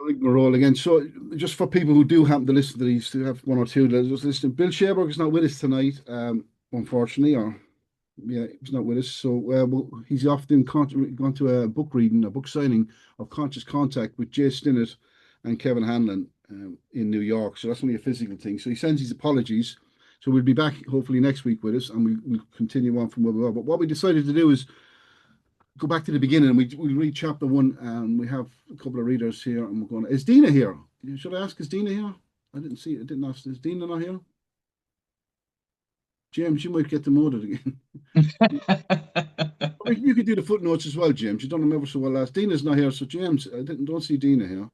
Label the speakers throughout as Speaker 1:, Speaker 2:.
Speaker 1: Rigmarole again. So, just for people who do happen to listen to these, to have one or two that just listen, Bill Sherberg is not with us tonight, unfortunately, or yeah, he's not with us. So, he's often gone to a book reading, a book signing of Conscious Contact with Jay Stinnett and Kevin Hanlon in New York. So that's only a physical thing. So he sends his apologies. So we'll be back hopefully next week with us, and we'll continue on from where we were. But what we decided to do is go back to the beginning, and we read chapter one, and we have a couple of readers here, and we're going. Is Dina here? Should I ask? Is Dina here? I didn't see. I didn't ask. Is Dina not here? James, you might get demoted again. Or you could do the footnotes as well, James. You've done them ever so well last. Dina's not here, so James, I don't see Dina here.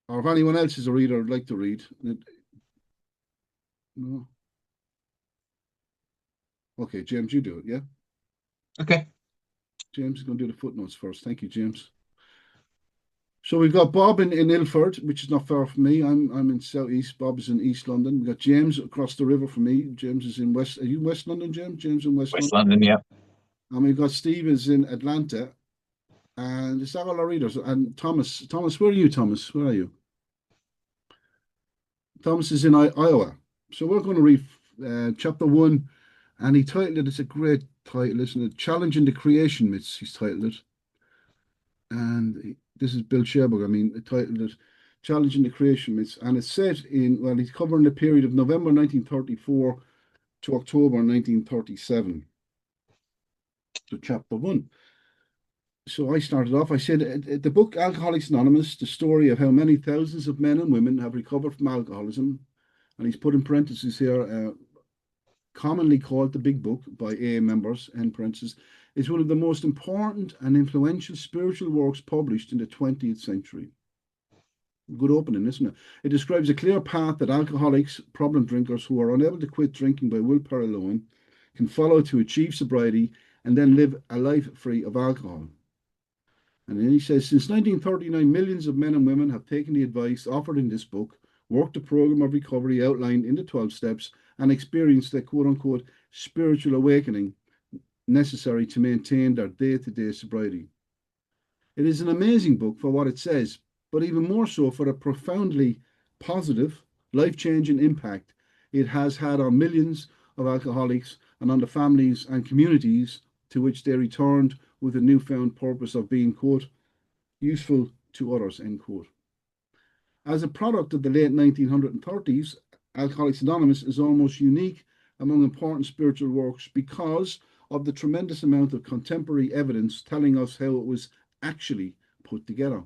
Speaker 1: Or if anyone else is a reader, would like to read. No. Okay, James, you do it. Yeah.
Speaker 2: Okay.
Speaker 1: James is going to do the footnotes first. Thank you, James. So we've got Bob in Ilford, which is not far from me. I'm in Southeast. Bob is in East London. We've got James across the river from me. James is in West. Are you in West London, James? James in West
Speaker 2: West
Speaker 1: London.
Speaker 2: London, yeah.
Speaker 1: And we've got Steve is in Atlanta. And is that all our readers? And Thomas, where are you, Thomas? Where are you? Thomas is in Iowa. So we're going to read chapter one, and he titled it. It's a great title, isn't it? Challenging the Creation Myths. He's titled it, and this is Bill Sherberg. I mean, he titled it Challenging the Creation Myths, and it's set in, well, he's covering the period of November 1934 to October 1937. So chapter one. So I started off. I said the book Alcoholics Anonymous, the story of how many thousands of men and women have recovered from alcoholism, and he's put in parentheses here, commonly called the Big Book by AA members, end parentheses, is one of the most important and influential spiritual works published in the 20th century. Good opening, isn't it? It describes a clear path that alcoholics, problem drinkers who are unable to quit drinking by willpower alone can follow to achieve sobriety and then live a life free of alcohol. And then he says, since 1939, millions of men and women have taken the advice offered in this book, worked the program of recovery outlined in the 12 steps, and experienced the quote unquote spiritual awakening necessary to maintain their day to day sobriety. It is an amazing book for what it says, but even more so for the profoundly positive, life changing impact it has had on millions of alcoholics and on the families and communities to which they returned with a newfound purpose of being, quote, useful to others, end quote. As a product of the late 1930s, Alcoholics Anonymous is almost unique among important spiritual works because of the tremendous amount of contemporary evidence telling us how it was actually put together.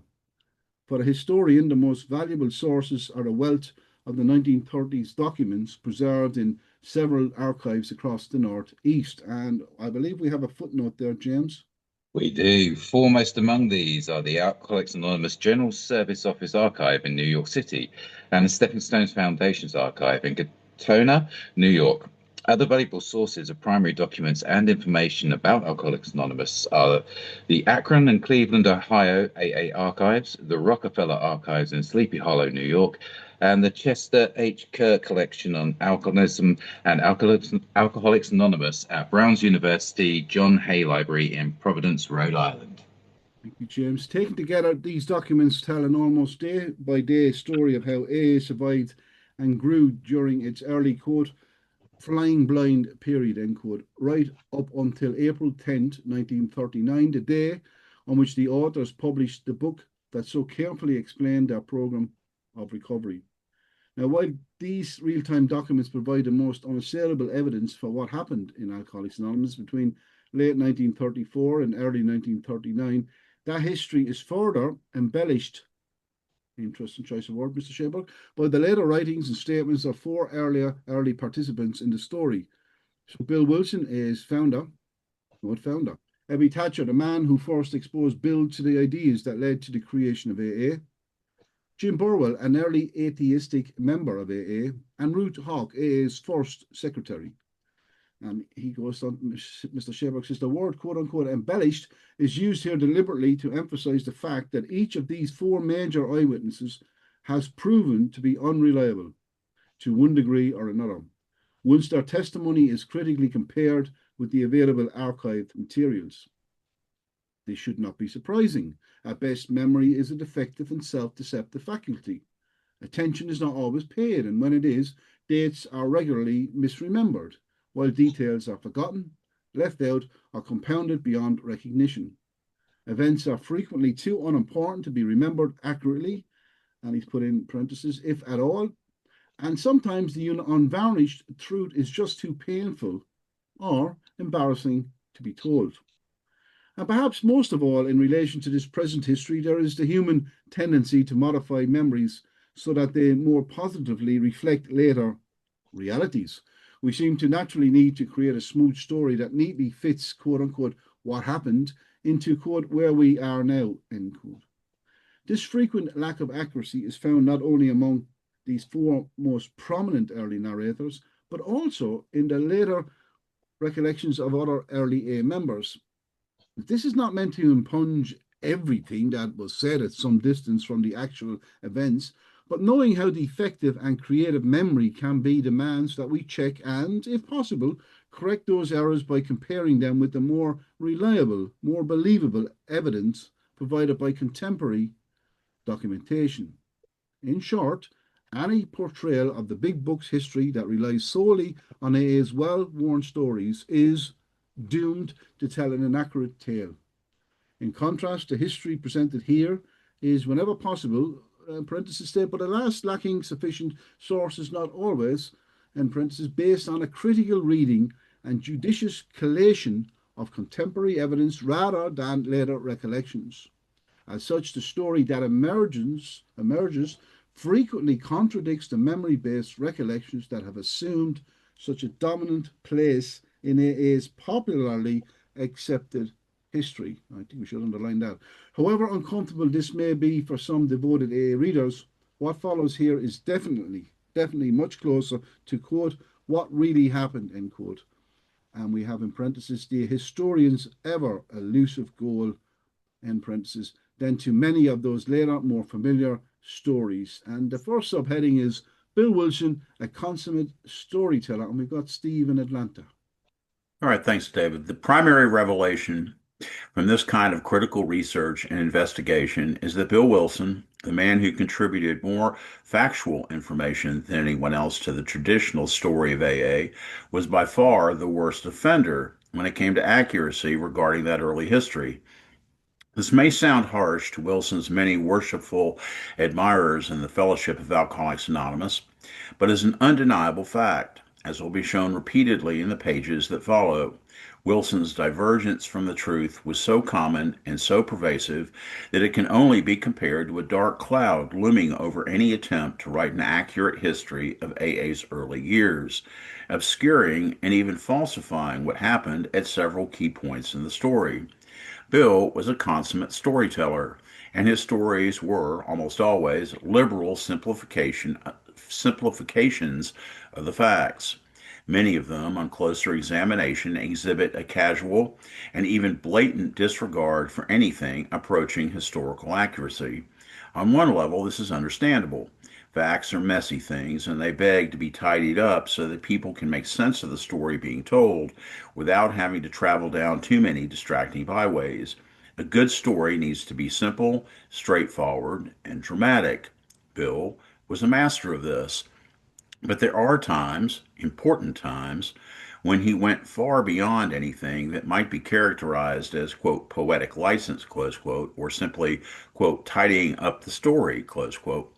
Speaker 1: For a historian, the most valuable sources are a wealth of the 1930s documents preserved in several archives across the Northeast. And I believe we have a footnote there, James.
Speaker 2: We do. Foremost among these are the Alcoholics Anonymous General Service Office Archive in New York City and the Stepping Stones Foundation's archive in Katona, New York. Other valuable sources of primary documents and information about Alcoholics Anonymous are the Akron and Cleveland, Ohio AA archives, the Rockefeller archives in Sleepy Hollow, New York, and the Chester H. Kerr collection on alcoholism and Alcoholics Anonymous at Brown's University John Hay Library in Providence, Rhode Island.
Speaker 1: Thank you, James. Taken together, these documents tell an almost day by day story of how AA survived and grew during its early, quote, flying blind period, end quote, right up until April 10th, 1939, the day on which the authors published the book that so carefully explained their program of recovery. Now, while these real-time documents provide the most unassailable evidence for what happened in Alcoholics Anonymous between late 1934 and early 1939, that history is further embellished, interesting choice of word, Mr. Sherberg, by the later writings and statements of four early participants in the story. So Bill Wilson is founder, not founder. Ebby Thatcher, the man who first exposed Bill to the ideas that led to the creation of AA. Jim Burwell, an early atheistic member of AA, and Ruth Hawk, AA's first secretary. And he goes on, Mr. Sherberg says, the word quote unquote embellished is used here deliberately to emphasize the fact that each of these four major eyewitnesses has proven to be unreliable to one degree or another, once their testimony is critically compared with the available archived materials. This should not be surprising. At best, memory is a defective and self-deceptive faculty. Attention is not always paid, and when it is, dates are regularly misremembered, while details are forgotten, left out, or compounded beyond recognition. Events are frequently too unimportant to be remembered accurately, and he's put in parentheses, if at all, and sometimes the unvarnished truth is just too painful or embarrassing to be told. And perhaps most of all, in relation to this present history, there is the human tendency to modify memories so that they more positively reflect later realities. We seem to naturally need to create a smooth story that neatly fits, quote unquote, what happened into, quote, where we are now, end quote. This frequent lack of accuracy is found not only among these four most prominent early narrators, but also in the later recollections of other early A members. This is not meant to impugn everything that was said at some distance from the actual events, but knowing how defective and creative memory can be demands that we check and, if possible, correct those errors by comparing them with the more reliable, more believable evidence provided by contemporary documentation. In short, any portrayal of the big book's history that relies solely on AA's well-worn stories is doomed to tell an inaccurate tale. In contrast, the history presented here is, whenever possible, parentheses state, but alas, lacking sufficient sources, not always, in parentheses, based on a critical reading and judicious collation of contemporary evidence rather than later recollections. As such, the story that emerges frequently contradicts the memory-based recollections that have assumed such a dominant place in AA's popularly accepted history. I think we should underline that. However uncomfortable this may be for some devoted AA readers, what follows here is definitely much closer to, quote, what really happened, end quote. And we have in parentheses, the historian's ever elusive goal, end parentheses, than to many of those later, more familiar stories. And the first subheading is Bill Wilson, a consummate storyteller. And we've got Steve in Atlanta.
Speaker 3: All right, thanks, David. The primary revelation from this kind of critical research and investigation is that Bill Wilson, the man who contributed more factual information than anyone else to the traditional story of AA, was by far the worst offender when it came to accuracy regarding that early history. This may sound harsh to Wilson's many worshipful admirers in the Fellowship of Alcoholics Anonymous, but is an undeniable fact, as will be shown repeatedly in the pages that follow. Wilson's divergence from the truth was so common and so pervasive that it can only be compared to a dark cloud looming over any attempt to write an accurate history of AA's early years, obscuring and even falsifying what happened at several key points in the story. Bill was a consummate storyteller, and his stories were, almost always, liberal simplifications of the facts. Many of them, on closer examination, exhibit a casual and even blatant disregard for anything approaching historical accuracy. On one level, this is understandable. Facts are messy things, and they beg to be tidied up so that people can make sense of the story being told without having to travel down too many distracting byways. A good story needs to be simple, straightforward, and dramatic. Bill was a master of this. But there are times, important times, when he went far beyond anything that might be characterized as, quote, poetic license, close quote, or simply, quote, tidying up the story, close quote.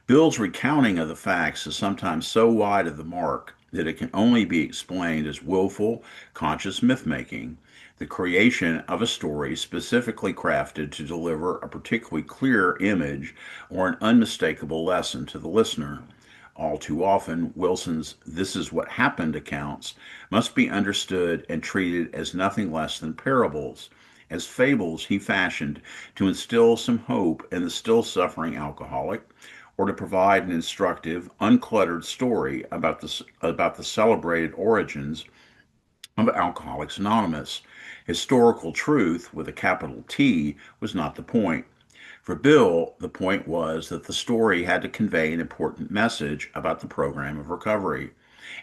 Speaker 3: Bill's recounting of the facts is sometimes so wide of the mark that it can only be explained as willful, conscious myth-making, the creation of a story specifically crafted to deliver a particularly clear image or an unmistakable lesson to the listener. All too often, Wilson's "this is what happened" accounts must be understood and treated as nothing less than parables, as fables he fashioned to instill some hope in the still suffering alcoholic, or to provide an instructive, uncluttered story about the celebrated origins of Alcoholics Anonymous. Historical truth, with a capital T, was not the point. For Bill, the point was that the story had to convey an important message about the program of recovery,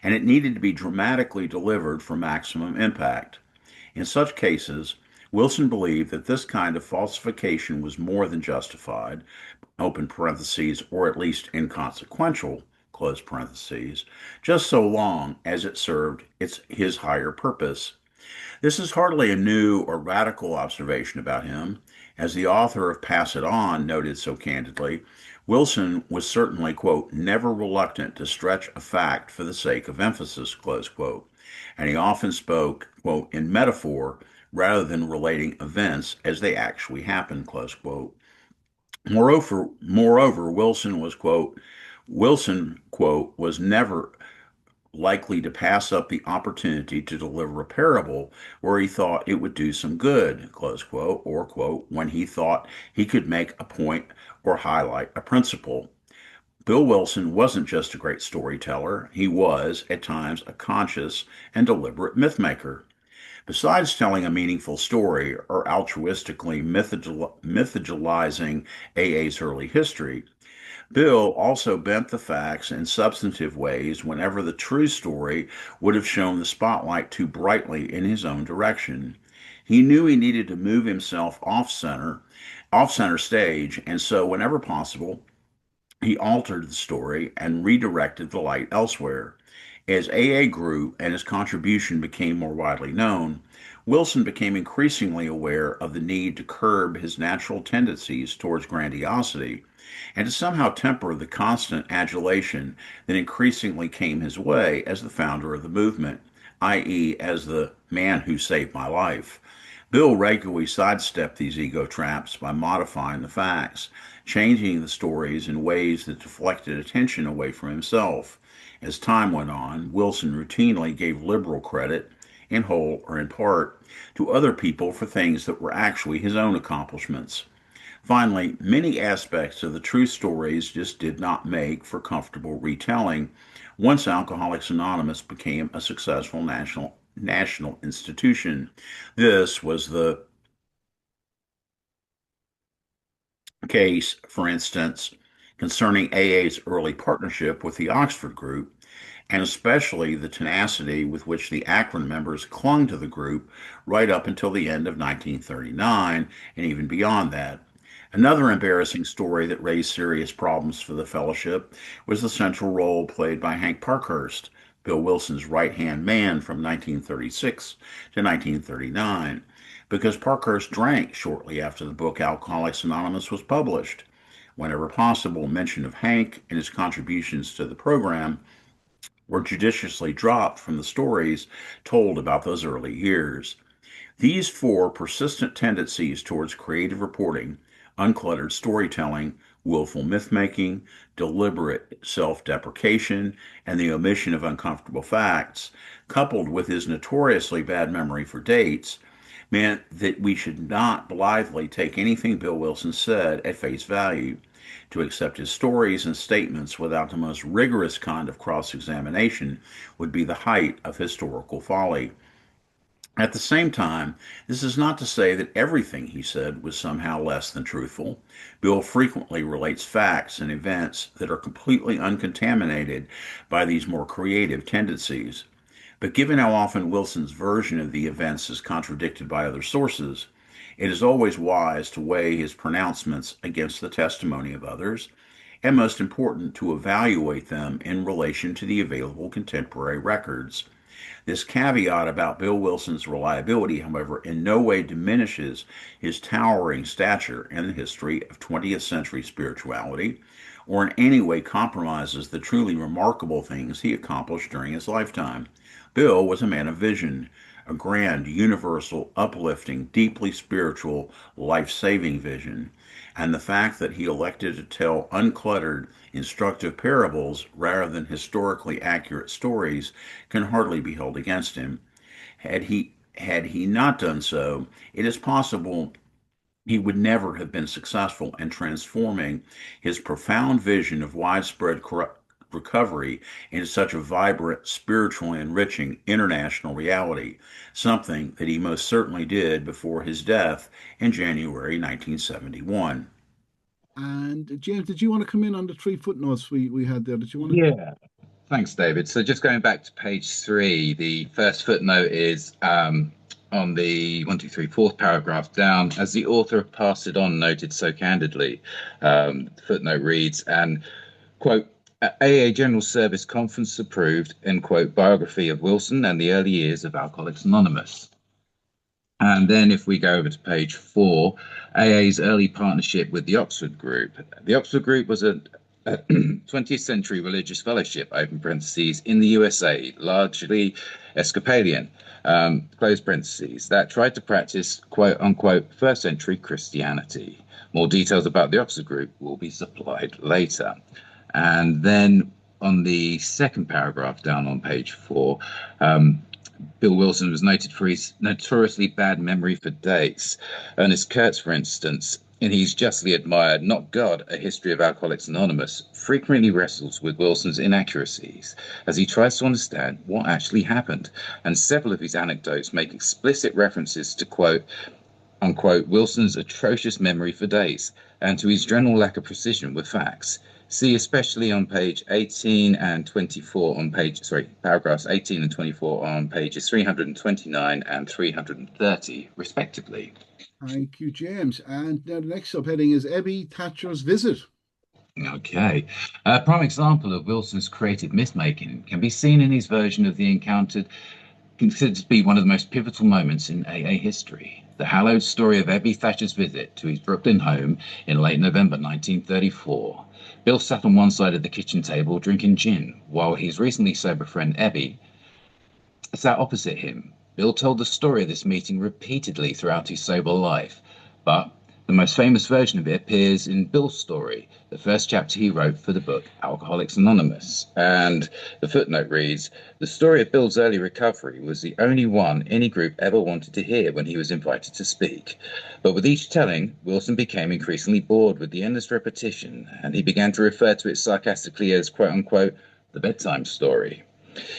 Speaker 3: and it needed to be dramatically delivered for maximum impact. In such cases, Wilson believed that this kind of falsification was more than justified, open parentheses, or at least inconsequential, close parentheses, just so long as it served his higher purpose. This is hardly a new or radical observation about him. As the author of Pass It On noted so candidly, Wilson was certainly, quote, never reluctant to stretch a fact for the sake of emphasis, close quote, and he often spoke, quote, in metaphor rather than relating events as they actually happened, close quote. Moreover, Wilson, quote, was never likely to pass up the opportunity to deliver a parable where he thought it would do some good, close quote, or, quote, when he thought he could make a point or highlight a principle. Bill Wilson wasn't just a great storyteller, he was, at times, a conscious and deliberate mythmaker. Besides telling a meaningful story or altruistically mythologizing AA's early history, Bill also bent the facts in substantive ways whenever the true story would have shown the spotlight too brightly in his own direction. He knew he needed to move himself off center stage, and so whenever possible, he altered the story and redirected the light elsewhere. As AA grew and his contribution became more widely known, Wilson became increasingly aware of the need to curb his natural tendencies towards grandiosity and to somehow temper the constant adulation that increasingly came his way as the founder of the movement, i.e., as the man who saved my life. Bill regularly sidestepped these ego traps by modifying the facts, changing the stories in ways that deflected attention away from himself. As time went on, Wilson routinely gave liberal credit, in whole or in part, to other people for things that were actually his own accomplishments. Finally, many aspects of the true stories just did not make for comfortable retelling once Alcoholics Anonymous became a successful national institution. This was the case, for instance, concerning AA's early partnership with the Oxford Group, and especially the tenacity with which the Akron members clung to the group right up until the end of 1939 and even beyond that. Another embarrassing story that raised serious problems for the fellowship was the central role played by Hank Parkhurst, Bill Wilson's right-hand man from 1936 to 1939, because Parkhurst drank shortly after the book Alcoholics Anonymous was published. Whenever possible, mention of Hank and his contributions to the program were judiciously dropped from the stories told about those early years. These four persistent tendencies towards creative reporting, uncluttered storytelling, willful myth-making, deliberate self-deprecation, and the omission of uncomfortable facts, coupled with his notoriously bad memory for dates, meant that we should not blithely take anything Bill Wilson said at face value. To accept his stories and statements without the most rigorous kind of cross-examination would be the height of historical folly. At the same time, this is not to say that everything he said was somehow less than truthful. Bill frequently relates facts and events that are completely uncontaminated by these more creative tendencies. But given how often Wilson's version of the events is contradicted by other sources, it is always wise to weigh his pronouncements against the testimony of others, and most important, to evaluate them in relation to the available contemporary records. This caveat about Bill Wilson's reliability, however, in no way diminishes his towering stature in the history of 20th century spirituality, or in any way compromises the truly remarkable things he accomplished during his lifetime. Bill was a man of vision, a grand, universal, uplifting, deeply spiritual, life-saving vision. And the fact that he elected to tell uncluttered, instructive parables rather than historically accurate stories can hardly be held against him. Had he not done so, it is possible he would never have been successful in transforming his profound vision of widespread recovery into such a vibrant, spiritually enriching international reality, something that he most certainly did before his death in January 1971.
Speaker 1: And James, did you want to come in on the three footnotes we had there? Did you want to?
Speaker 2: Yeah. Thanks, David. So just going back to page 3, the first footnote is on the one, two, three, fourth paragraph down, as the author of Pass It On noted so candidly, footnote reads, and quote, AA General Service Conference approved, end quote, biography of Wilson and the early years of Alcoholics Anonymous. And then if we go over to page 4, AA's early partnership with the Oxford Group. The Oxford Group was a 20th century religious fellowship, open parentheses, in the USA, largely Episcopalian, close parentheses, that tried to practice quote unquote first century Christianity. More details about the Oxford Group will be supplied later. And then on the second paragraph down on page 4, Bill Wilson was noted for his notoriously bad memory for dates. Ernest Kurtz, for instance, in his justly admired Not God, A History of Alcoholics Anonymous, frequently wrestles with Wilson's inaccuracies as he tries to understand what actually happened, and several of his anecdotes make explicit references to quote unquote Wilson's atrocious memory for dates and to his general lack of precision with facts. See especially on page 18 and 24 on paragraphs 18 and 24 on pages 329 and 330, respectively.
Speaker 1: Thank you, James. And now the next subheading is Ebby Thatcher's visit.
Speaker 2: Okay. A prime example of Wilson's creative myth-making can be seen in his version of the encounter considered to be one of the most pivotal moments in AA history. The hallowed story of Ebby Thatcher's visit to his Brooklyn home in late November 1934. Bill sat on one side of the kitchen table drinking gin, while his recently sober friend Ebby sat opposite him. Bill told the story of this meeting repeatedly throughout his sober life, but the most famous version of it appears in Bill's story, the first chapter he wrote for the book Alcoholics Anonymous. And the footnote reads, the story of Bill's early recovery was the only one any group ever wanted to hear when he was invited to speak. But with each telling, Wilson became increasingly bored with the endless repetition, and he began to refer to it sarcastically as, quote unquote, the bedtime story.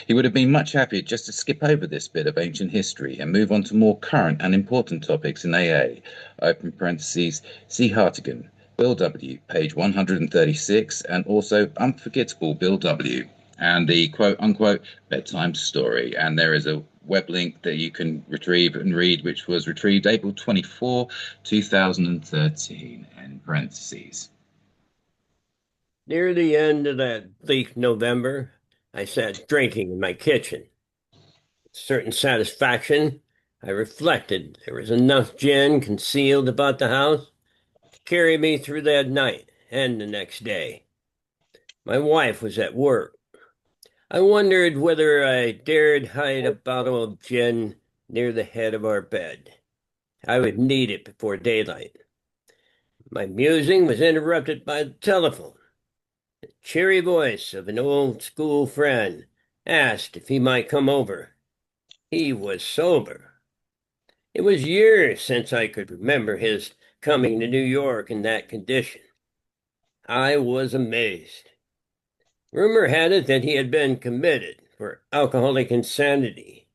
Speaker 2: He would have been much happier just to skip over this bit of ancient history and move on to more current and important topics in AA, open parentheses, see Hartigan, Bill W., page 136, and also Unforgettable Bill W., and the quote-unquote bedtime story. And there is a web link that you can retrieve and read, which was retrieved April 24, 2013, in parentheses.
Speaker 4: Near the end of that bleak November, I sat drinking in my kitchen. With certain satisfaction, I reflected there was enough gin concealed about the house to carry me through that night and the next day. My wife was at work. I wondered whether I dared hide a bottle of gin near the head of our bed. I would need it before daylight. My musing was interrupted by the telephone. The cheery voice of an old school friend asked if he might come over. He was sober. It was years since I could remember his coming to New York in that condition. I was amazed. Rumor had it that he had been committed for alcoholic insanity.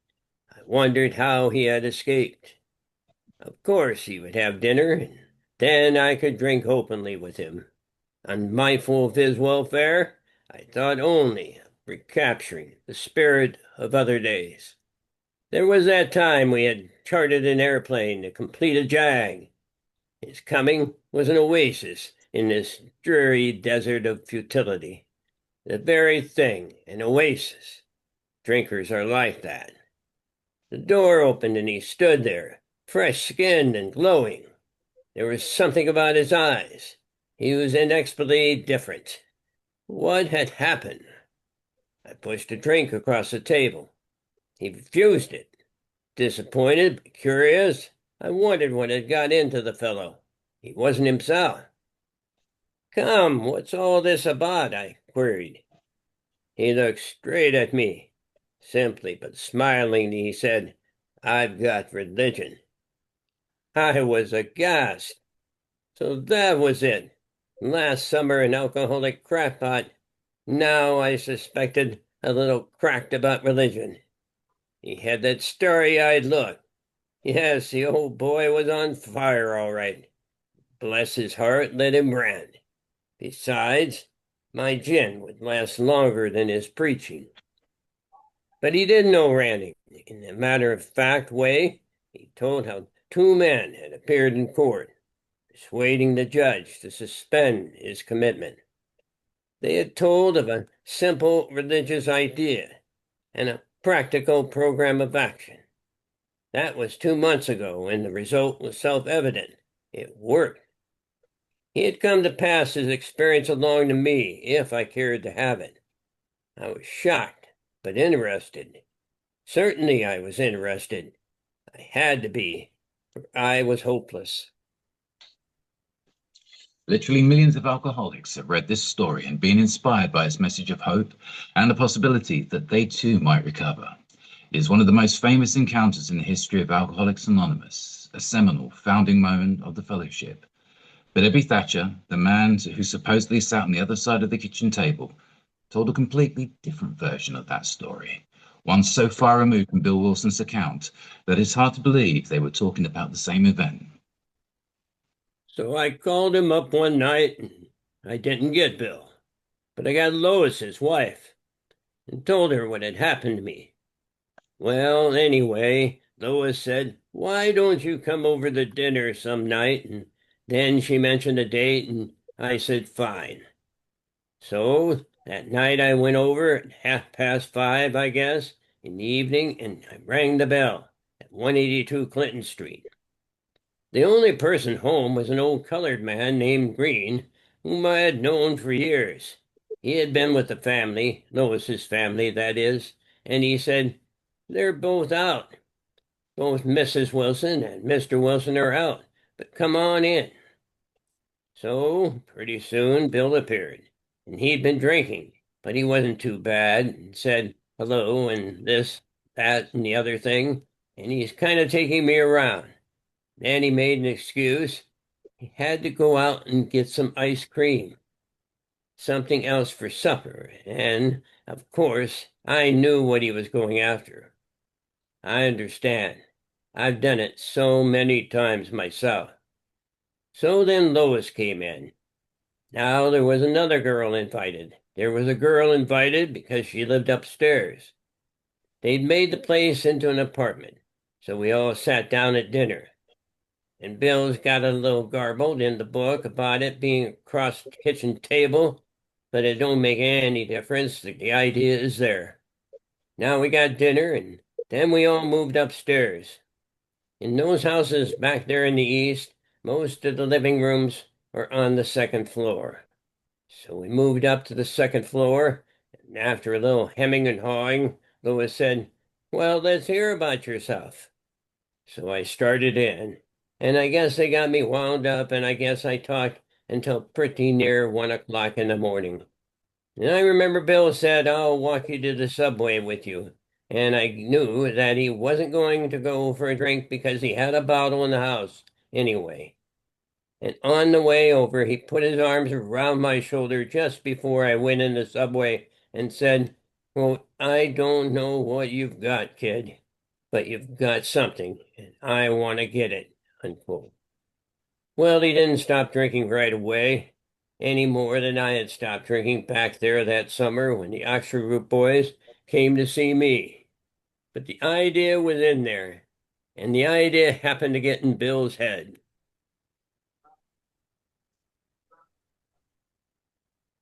Speaker 4: I wondered how he had escaped. Of course he would have dinner, and then I could drink openly with him. Unmindful of his welfare, I thought only of recapturing the spirit of other days. There was that time we had chartered an airplane to complete a jag. His coming was an oasis in this dreary desert of futility. The very thing, an oasis. Drinkers are like that. The door opened and he stood there, fresh-skinned and glowing. There was something about his eyes. He was inexplicably different. What had happened? I pushed a drink across the table. He refused it. Disappointed but curious, I wondered what had got into the fellow. He wasn't himself. Come, what's all this about? I queried. He looked straight at me. Simply but smilingly he said, I've got religion. I was aghast. So that was it. Last summer an alcoholic crackpot. Now I suspected a little cracked about religion. He had that starry-eyed look. Yes, the old boy was on fire all right. Bless his heart, let him rant. Besides, my gin would last longer than his preaching. But he did no ranting. In a matter-of-fact way, He told how two men had appeared in court, persuading the judge to suspend his commitment. They had told of a simple religious idea and a practical program of action. That was 2 months ago, and the result was self-evident. It worked. He had come to pass his experience along to me, if I cared to have it. I was shocked, but interested. Certainly I was interested. I had to be, for I was hopeless.
Speaker 2: Literally millions of alcoholics have read this story and been inspired by its message of hope and the possibility that they too might recover. It is one of the most famous encounters in the history of Alcoholics Anonymous, a seminal founding moment of the fellowship. But Ebby Thatcher, the man who supposedly sat on the other side of the kitchen table, told a completely different version of that story, one so far removed from Bill Wilson's account that it's hard to believe they were talking about the same event.
Speaker 4: So I called him up one night, and I didn't get Bill, but I got Lois, his wife, and told her what had happened to me. Well, anyway, Lois said, "Why don't you come over to dinner some night?" And then she mentioned a date, and I said, "Fine." So that night I went over at 5:30, I guess, in the evening, and I rang the bell at 182 Clinton Street. The only person home was an old colored man named Green, whom I had known for years. He had been with the family, Lois's family, that is, and he said, "They're both out. Both Mrs. Wilson and Mr. Wilson are out, but come on in." So pretty soon Bill appeared, and he'd been drinking, but he wasn't too bad, and said hello and this, that, and the other thing, and he's kind of taking me around. Then he made an excuse. He had to go out and get some ice cream, something else for supper, and, of course, I knew what he was going after. I understand. I've done it so many times myself. So then Lois came in. Now there was another girl invited. There was a girl invited because she lived upstairs. They'd made the place into an apartment, so we all sat down at dinner. And Bill's got a little garbled in the book about it being across the kitchen table, but it don't make any difference. The idea is there. Now we got dinner, and then we all moved upstairs. In those houses back there in the east, most of the living rooms are on the second floor. So we moved up to the second floor, and after a little hemming and hawing, Lois said, "Well, let's hear about yourself." So I started in. And I guess they got me wound up, and I guess I talked until pretty near 1 o'clock in the morning. And I remember Bill said, "I'll walk you to the subway with you." And I knew that he wasn't going to go for a drink because he had a bottle in the house anyway. And on the way over, he put his arms around my shoulder just before I went in the subway and said, "Well, I don't know what you've got, kid, but you've got something, and I want to get it." Unquote. Well, he didn't stop drinking right away, any more than I had stopped drinking back there that summer when the Oxford Group boys came to see me. But the idea was in there, and the idea happened to get in Bill's head.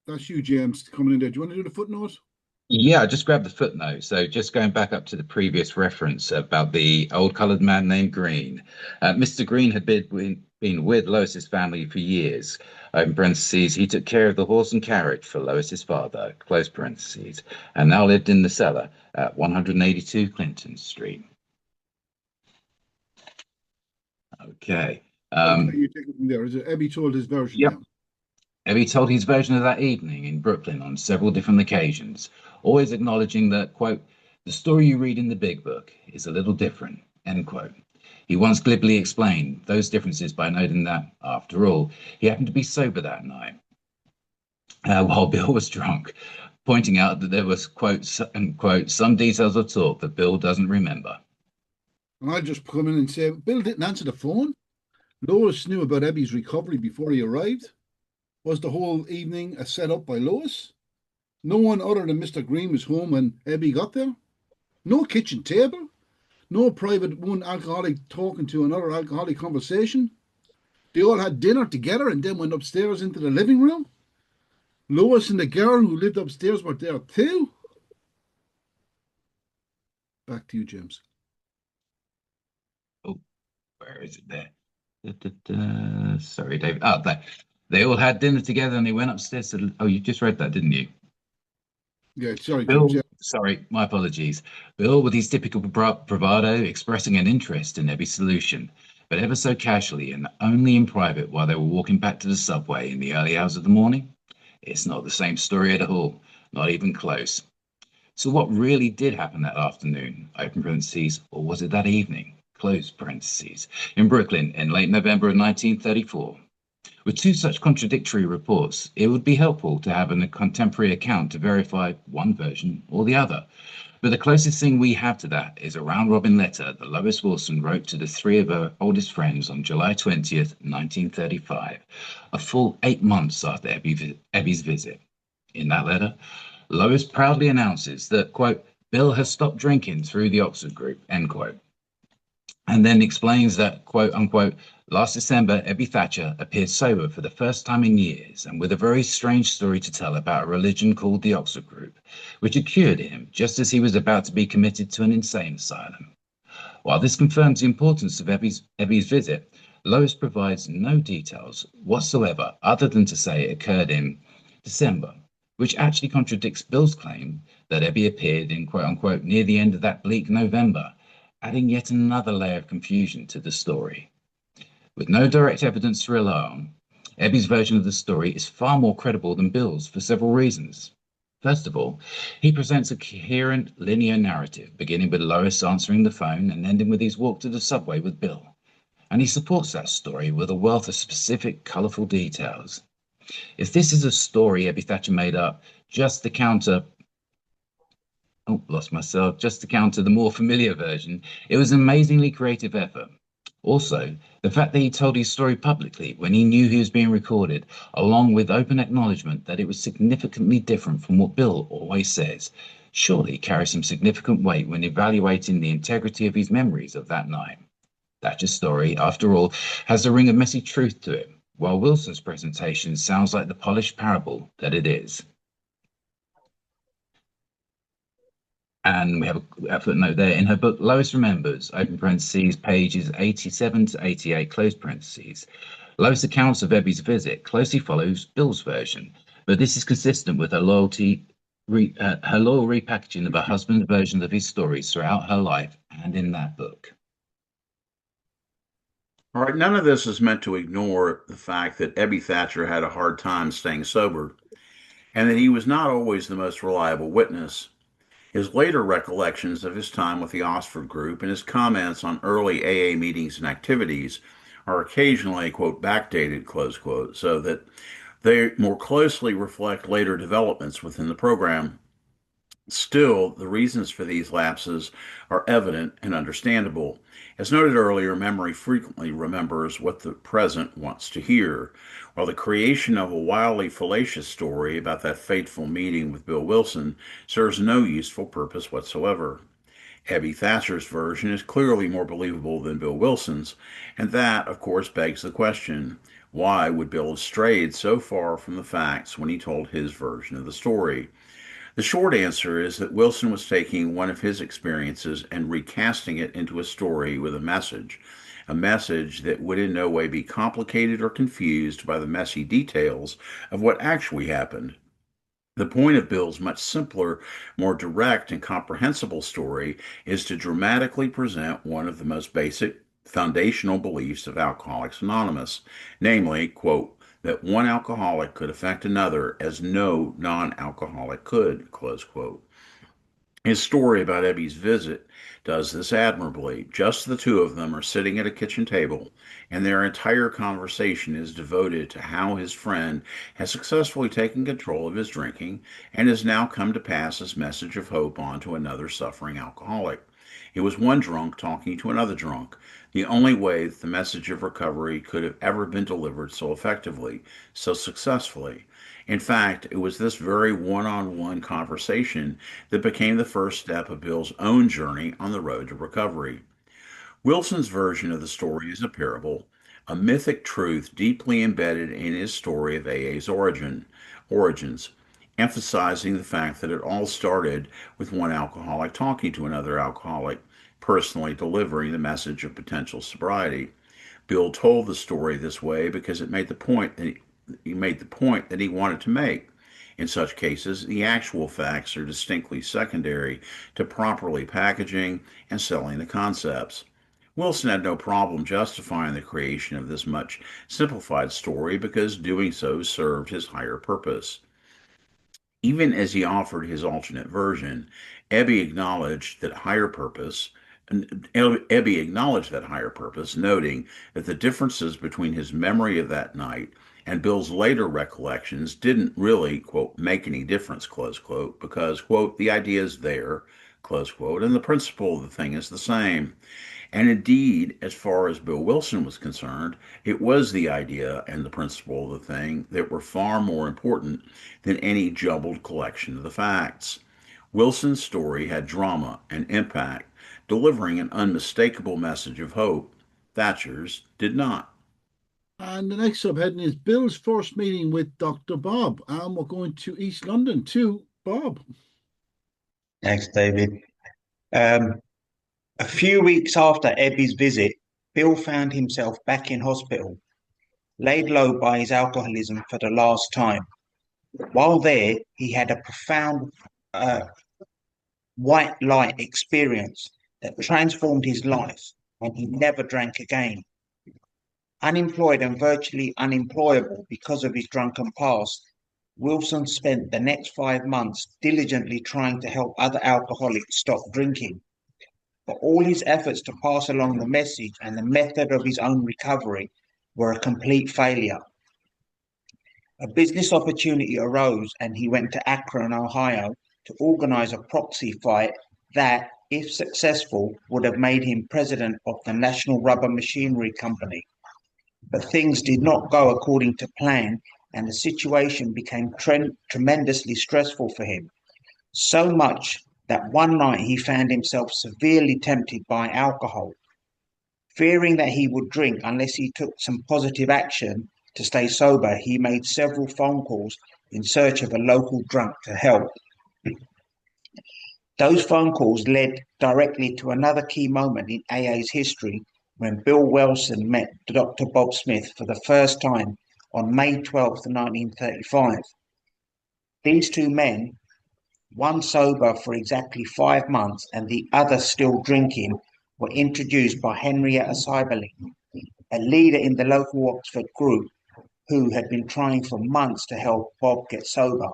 Speaker 1: That's you, James, coming in there. Do you want to do the footnote?
Speaker 2: Yeah, I just grabbed the footnote. So just going back up to the previous reference about the old coloured man named Green. Mr. Green had been with Lois's family for years. In parentheses, he took care of the horse and carriage for Lois's father, close parentheses, and now lived in the cellar at 182 Clinton Street. Okay.
Speaker 1: You take it from there. Is it Ebby told his version?
Speaker 2: Yep.
Speaker 1: Now?
Speaker 2: Ebby told his version of that evening in Brooklyn on several different occasions, always acknowledging that, quote, "the story you read in the big book is a little different," end quote. He once glibly explained those differences by noting that, after all, he happened to be sober that night, while Bill was drunk, pointing out that there was, quote, unquote, "some details of talk that Bill doesn't remember."
Speaker 1: And I'll just come in and say, Bill didn't answer the phone. Lois knew about Ebby's recovery before he arrived. Was the whole evening a setup by Lois? No one other than Mr. Green was home when Ebby got there. No kitchen table. No private one alcoholic talking to another alcoholic conversation. They all had dinner together and then went upstairs into the living room. Lois and the girl who lived upstairs were there too. Back to you, James.
Speaker 2: Oh, where is it there? Sorry, David. Oh, there. They all had dinner together and they went upstairs to. Oh, you just read that, didn't you?
Speaker 1: Yeah, sorry,
Speaker 2: Bill,
Speaker 1: James. Yeah.
Speaker 2: sorry, my apologies. Bill, with his typical bravado, expressing an interest in every solution, but ever so casually and only in private while they were walking back to the subway in the early hours of the morning. It's not the same story at all, not even close. So what really did happen that afternoon, open parentheses, or was it that evening, close parentheses, in Brooklyn in late November of 1934? With two such contradictory reports, it would be helpful to have a contemporary account to verify one version or the other. But the closest thing we have to that is a round-robin letter that Lois Wilson wrote to the three of her oldest friends on July 20th, 1935, a full 8 months after Ebby's visit. In that letter, Lois proudly announces that, quote, Bill has stopped drinking through the Oxford Group, end quote. And then explains that, quote unquote, last December, Ebby Thatcher appeared sober for the first time in years and with a very strange story to tell about a religion called the Oxford Group, which had cured him just as he was about to be committed to an insane asylum. While this confirms the importance of Ebby's visit, Lois provides no details whatsoever other than to say it occurred in December, which actually contradicts Bill's claim that Ebby appeared in quote unquote near the end of that bleak November, adding yet another layer of confusion to the story. With no direct evidence to rely on, Ebby's version of the story is far more credible than Bill's for several reasons. First of all, he presents a coherent, linear narrative, beginning with Lois answering the phone and ending with his walk to the subway with Bill. And he supports that story with a wealth of specific, colourful details. If this is a story Ebby Thatcher made up just to counter the more familiar version, it was an amazingly creative effort. Also, the fact that he told his story publicly when he knew he was being recorded, along with open acknowledgement that it was significantly different from what Bill always says, surely carries some significant weight when evaluating the integrity of his memories of that night. Thatcher's story, after all, has a ring of messy truth to it, while Wilson's presentation sounds like the polished parable that it is. And we have a footnote there. In her book, Lois Remembers, open parentheses, pages 87 to 88, close parentheses, Lois' accounts of Ebby's visit closely follows Bill's version, but this is consistent with her loyal repackaging of her husband's version of his stories throughout her life and in that book.
Speaker 3: All right, none of this is meant to ignore the fact that Ebby Thatcher had a hard time staying sober and that he was not always the most reliable witness. His later recollections of his time with the Oxford Group and his comments on early AA meetings and activities are occasionally, quote, backdated, close quote, so that they more closely reflect later developments within the program. Still, the reasons for these lapses are evident and understandable. As noted earlier, memory frequently remembers what the present wants to hear. While the creation of a wildly fallacious story about that fateful meeting with Bill Wilson serves no useful purpose whatsoever. Ebby Thatcher's version is clearly more believable than Bill Wilson's, and that, of course, begs the question, why would Bill have strayed so far from the facts when he told his version of the story? The short answer is that Wilson was taking one of his experiences and recasting it into a story with a message that would in no way be complicated or confused by the messy details of what actually happened. The point of Bill's much simpler, more direct and comprehensible story is to dramatically present one of the most basic foundational beliefs of Alcoholics Anonymous, namely, quote, that one alcoholic could affect another as no non-alcoholic could, close quote. His story about Ebby's visit does this admirably. Just the two of them are sitting at a kitchen table, and their entire conversation is devoted to how his friend has successfully taken control of his drinking and has now come to pass his message of hope on to another suffering alcoholic. It was one drunk talking to another drunk, the only way that the message of recovery could have ever been delivered so effectively, so successfully. In fact, it was this very one on one conversation that became the first step of Bill's own journey on the road to recovery. Wilson's version of the story is a parable, a mythic truth deeply embedded in his story of AA's origins, emphasizing the fact that it all started with one alcoholic talking to another alcoholic, personally delivering the message of potential sobriety. Bill told the story this way because it made the point that he made the point that he wanted to make. In such cases, the actual facts are distinctly secondary to properly packaging and selling the concepts. Wilson had no problem justifying the creation of this much simplified story because doing so served his higher purpose. Even as he offered his alternate version, Ebby acknowledged that higher purpose, noting that the differences between his memory of that night and Bill's later recollections didn't really, quote, make any difference, close quote, because, quote, the idea is there, close quote, and the principle of the thing is the same. And indeed, as far as Bill Wilson was concerned, it was the idea and the principle of the thing that were far more important than any jumbled collection of the facts. Wilson's story had drama and impact, delivering an unmistakable message of hope. Thatcher's did not.
Speaker 1: And the next subheading is Bill's first meeting with Dr. Bob. And we're going to East London to Bob.
Speaker 5: Thanks, David. A few weeks after Ebby's visit, Bill found himself back in hospital, laid low by his alcoholism for the last time. While there, he had a profound white light experience that transformed his life, and he never drank again. Unemployed and virtually unemployable because of his drunken past, Wilson spent the next 5 months diligently trying to help other alcoholics stop drinking. But all his efforts to pass along the message and the method of his own recovery were a complete failure. A business opportunity arose and he went to Akron, Ohio to organize a proxy fight that, if successful, would have made him president of the National Rubber Machinery Company. But things did not go according to plan, and the situation became tremendously stressful for him. So much that one night he found himself severely tempted by alcohol. Fearing that he would drink unless he took some positive action to stay sober, he made several phone calls in search of a local drunk to help. Those phone calls led directly to another key moment in AA's history when Bill Wilson met Dr. Bob Smith for the first time on May 12, 1935. These two men, one sober for exactly 5 months and the other still drinking, were introduced by Henrietta Seiberling, a leader in the local Oxford group who had been trying for months to help Bob get sober.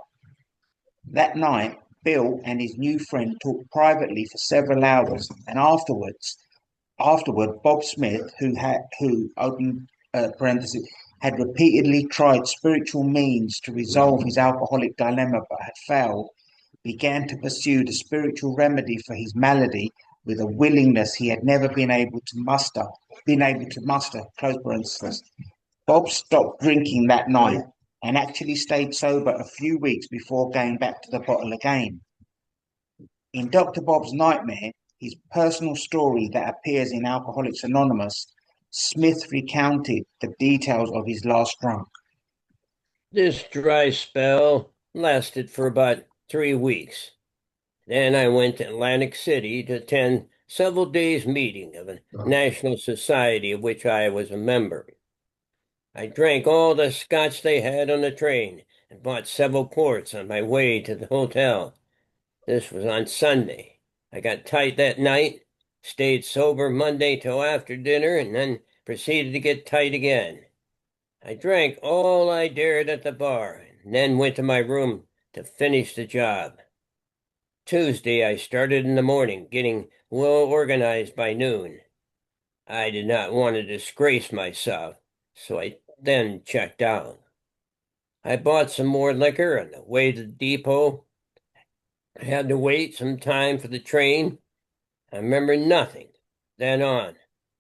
Speaker 5: That night, Bill and his new friend talked privately for several hours, and afterward, Bob Smith, who had repeatedly tried spiritual means to resolve his alcoholic dilemma but had failed, began to pursue the spiritual remedy for his malady with a willingness he had never been able to muster, close parenthesis. Bob stopped drinking that night and actually stayed sober a few weeks before going back to the bottle again. In Dr. Bob's Nightmare, his personal story that appears in Alcoholics Anonymous, Smith recounted the details of his last drunk.
Speaker 4: This dry spell lasted for about 3 weeks. Then I went to Atlantic City to attend several days' meeting of a national society of which I was a member. I drank all the scotch they had on the train and bought several quarts on my way to the hotel. This was on Sunday. I got tight that night, stayed sober Monday till after dinner, and then proceeded to get tight again. I drank all I dared at the bar, and then went to my room to finish the job. Tuesday I started in the morning, getting well organized by noon. I did not want to disgrace myself, so I then checked out. I bought some more liquor on the way to the depot. I had to wait some time for the train. I remember nothing then on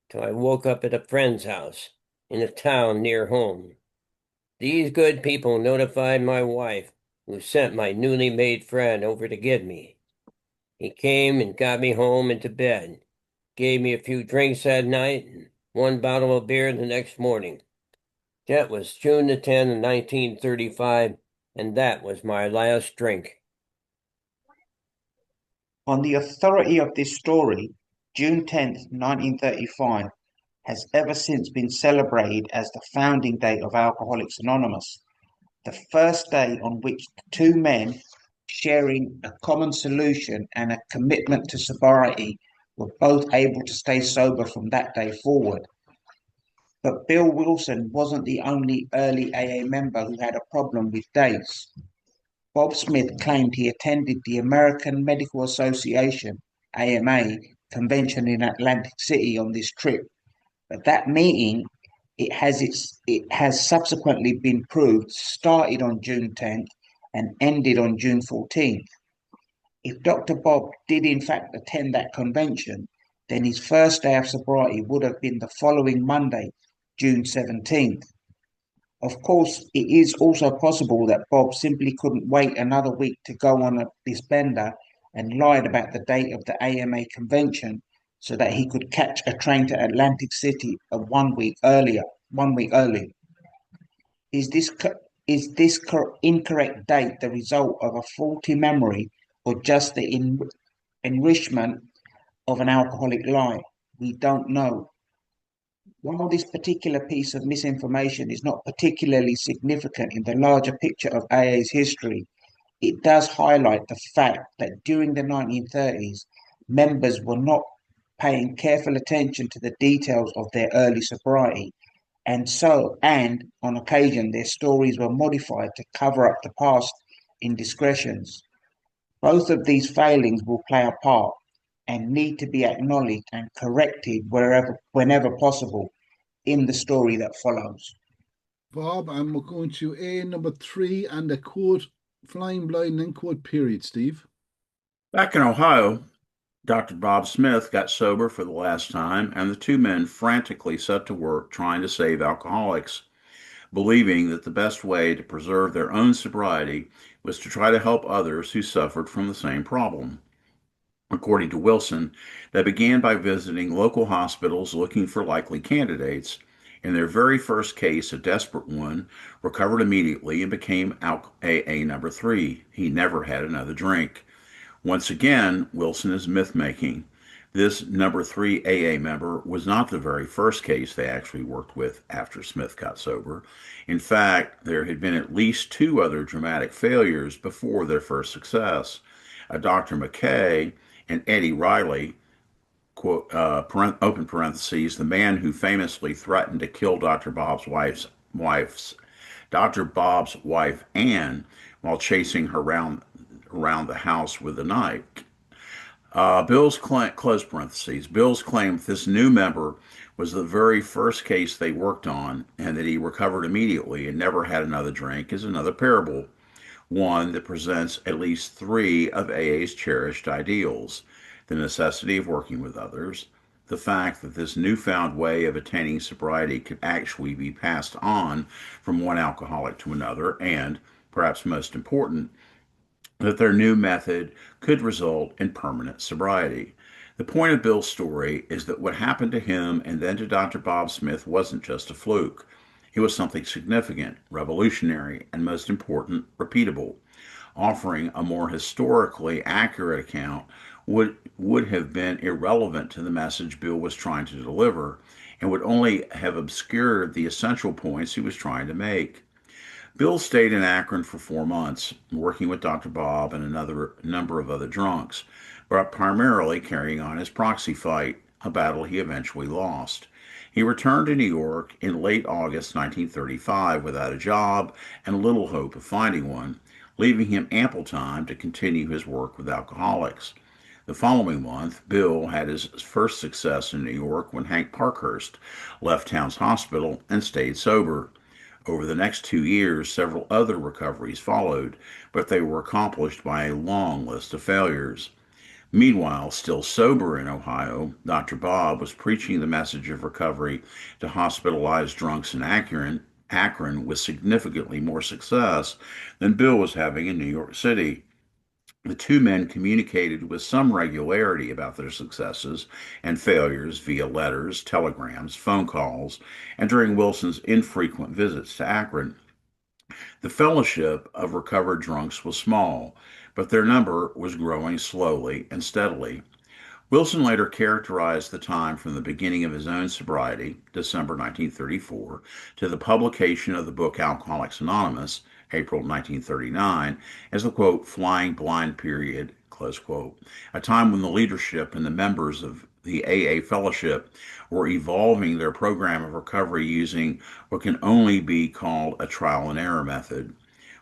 Speaker 4: till I woke up at a friend's house in a town near home. These good people notified my wife, who sent my newly made friend over to get me. He came and got me home and to bed, gave me a few drinks that night, and one bottle of beer the next morning. That was June the 10th, 1935, and that was my last drink.
Speaker 5: On the authority of this story, June 10th, 1935 has ever since been celebrated as the founding date of Alcoholics Anonymous, the first day on which the two men sharing a common solution and a commitment to sobriety were both able to stay sober from that day forward. But Bill Wilson wasn't the only early AA member who had a problem with dates. Bob Smith claimed he attended the American Medical Association (AMA) convention in Atlantic City on this trip, but that meeting, it has subsequently been proved, started on June 10th and ended on June 14th. If Dr. Bob did in fact attend that convention, then his first day of sobriety would have been the following Monday, June 17th. Of course, it is also possible that Bob simply couldn't wait another week to go on this bender and lied about the date of the AMA convention so that he could catch a train to Atlantic City 1 week early. Is this incorrect date the result of a faulty memory or just the enrichment of an alcoholic lie? We don't know. While this particular piece of misinformation is not particularly significant in the larger picture of AA's history, it does highlight the fact that during the 1930s, members were not paying careful attention to the details of their early sobriety, and on occasion their stories were modified to cover up the past indiscretions. Both of these failings will play a part and need to be acknowledged and corrected whenever possible in the story that follows.
Speaker 1: Bob, and we're going to A number 3 and a quote, flying blind, and quote period, Steve.
Speaker 3: Back in Ohio, Dr. Bob Smith got sober for the last time, and the two men frantically set to work trying to save alcoholics, believing that the best way to preserve their own sobriety was to try to help others who suffered from the same problem. According to Wilson, they began by visiting local hospitals looking for likely candidates. In their very first case, a desperate one, recovered immediately and became AA number 3. He never had another drink. Once again, Wilson is myth-making. This number 3 AA member was not the very first case they actually worked with after Smith got sober. In fact, there had been at least 2 other dramatic failures before their first success. A Dr. McKay and Eddie Riley, quote, open parentheses, the man who famously threatened to kill Dr. Bob's wife Anne while chasing her around the house with a knife. Close parentheses, Bill's claim that this new member was the very first case they worked on and that he recovered immediately and never had another drink is another parable, one that presents at least 3 of AA's cherished ideals: the necessity of working with others, the fact that this newfound way of attaining sobriety could actually be passed on from one alcoholic to another, and, perhaps most important, that their new method could result in permanent sobriety. The point of Bill's story is that what happened to him and then to Dr. Bob Smith wasn't just a fluke. It was something significant, revolutionary, and most important, repeatable. Offering a more historically accurate account would have been irrelevant to the message Bill was trying to deliver and would only have obscured the essential points he was trying to make. Bill stayed in Akron for 4 months, working with Dr. Bob and another number of other drunks, but primarily carrying on his proxy fight, a battle he eventually lost. He returned to New York in late August 1935 without a job and little hope of finding one, leaving him ample time to continue his work with alcoholics. The following month, Bill had his first success in New York when Hank Parkhurst left Towns Hospital and stayed sober. Over the next 2 years, several other recoveries followed, but they were accomplished by a long list of failures. Meanwhile, still sober in Ohio, Dr. Bob was preaching the message of recovery to hospitalized drunks in Akron with significantly more success than Bill was having in New York City. The two men communicated with some regularity about their successes and failures via letters, telegrams, phone calls, and during Wilson's infrequent visits to Akron. The fellowship of recovered drunks was small, but their number was growing slowly and steadily. Wilson later characterized the time from the beginning of his own sobriety, December 1934, to the publication of the book Alcoholics Anonymous, April 1939, as the quote, flying blind period, close quote, a time when the leadership and the members of the AA fellowship were evolving their program of recovery using what can only be called a trial and error method.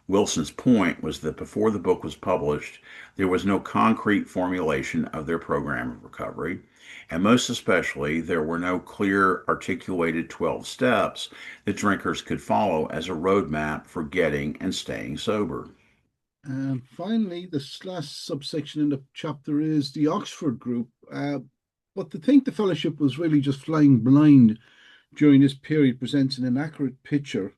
Speaker 3: Wilson's point was that before the book was published, there was no concrete formulation of their program of recovery, and most especially, there were no clear, articulated 12 steps that drinkers could follow as a roadmap for getting and staying sober.
Speaker 1: And finally, this last subsection in the chapter is the Oxford group. But to think the fellowship was really just flying blind during this period presents an inaccurate picture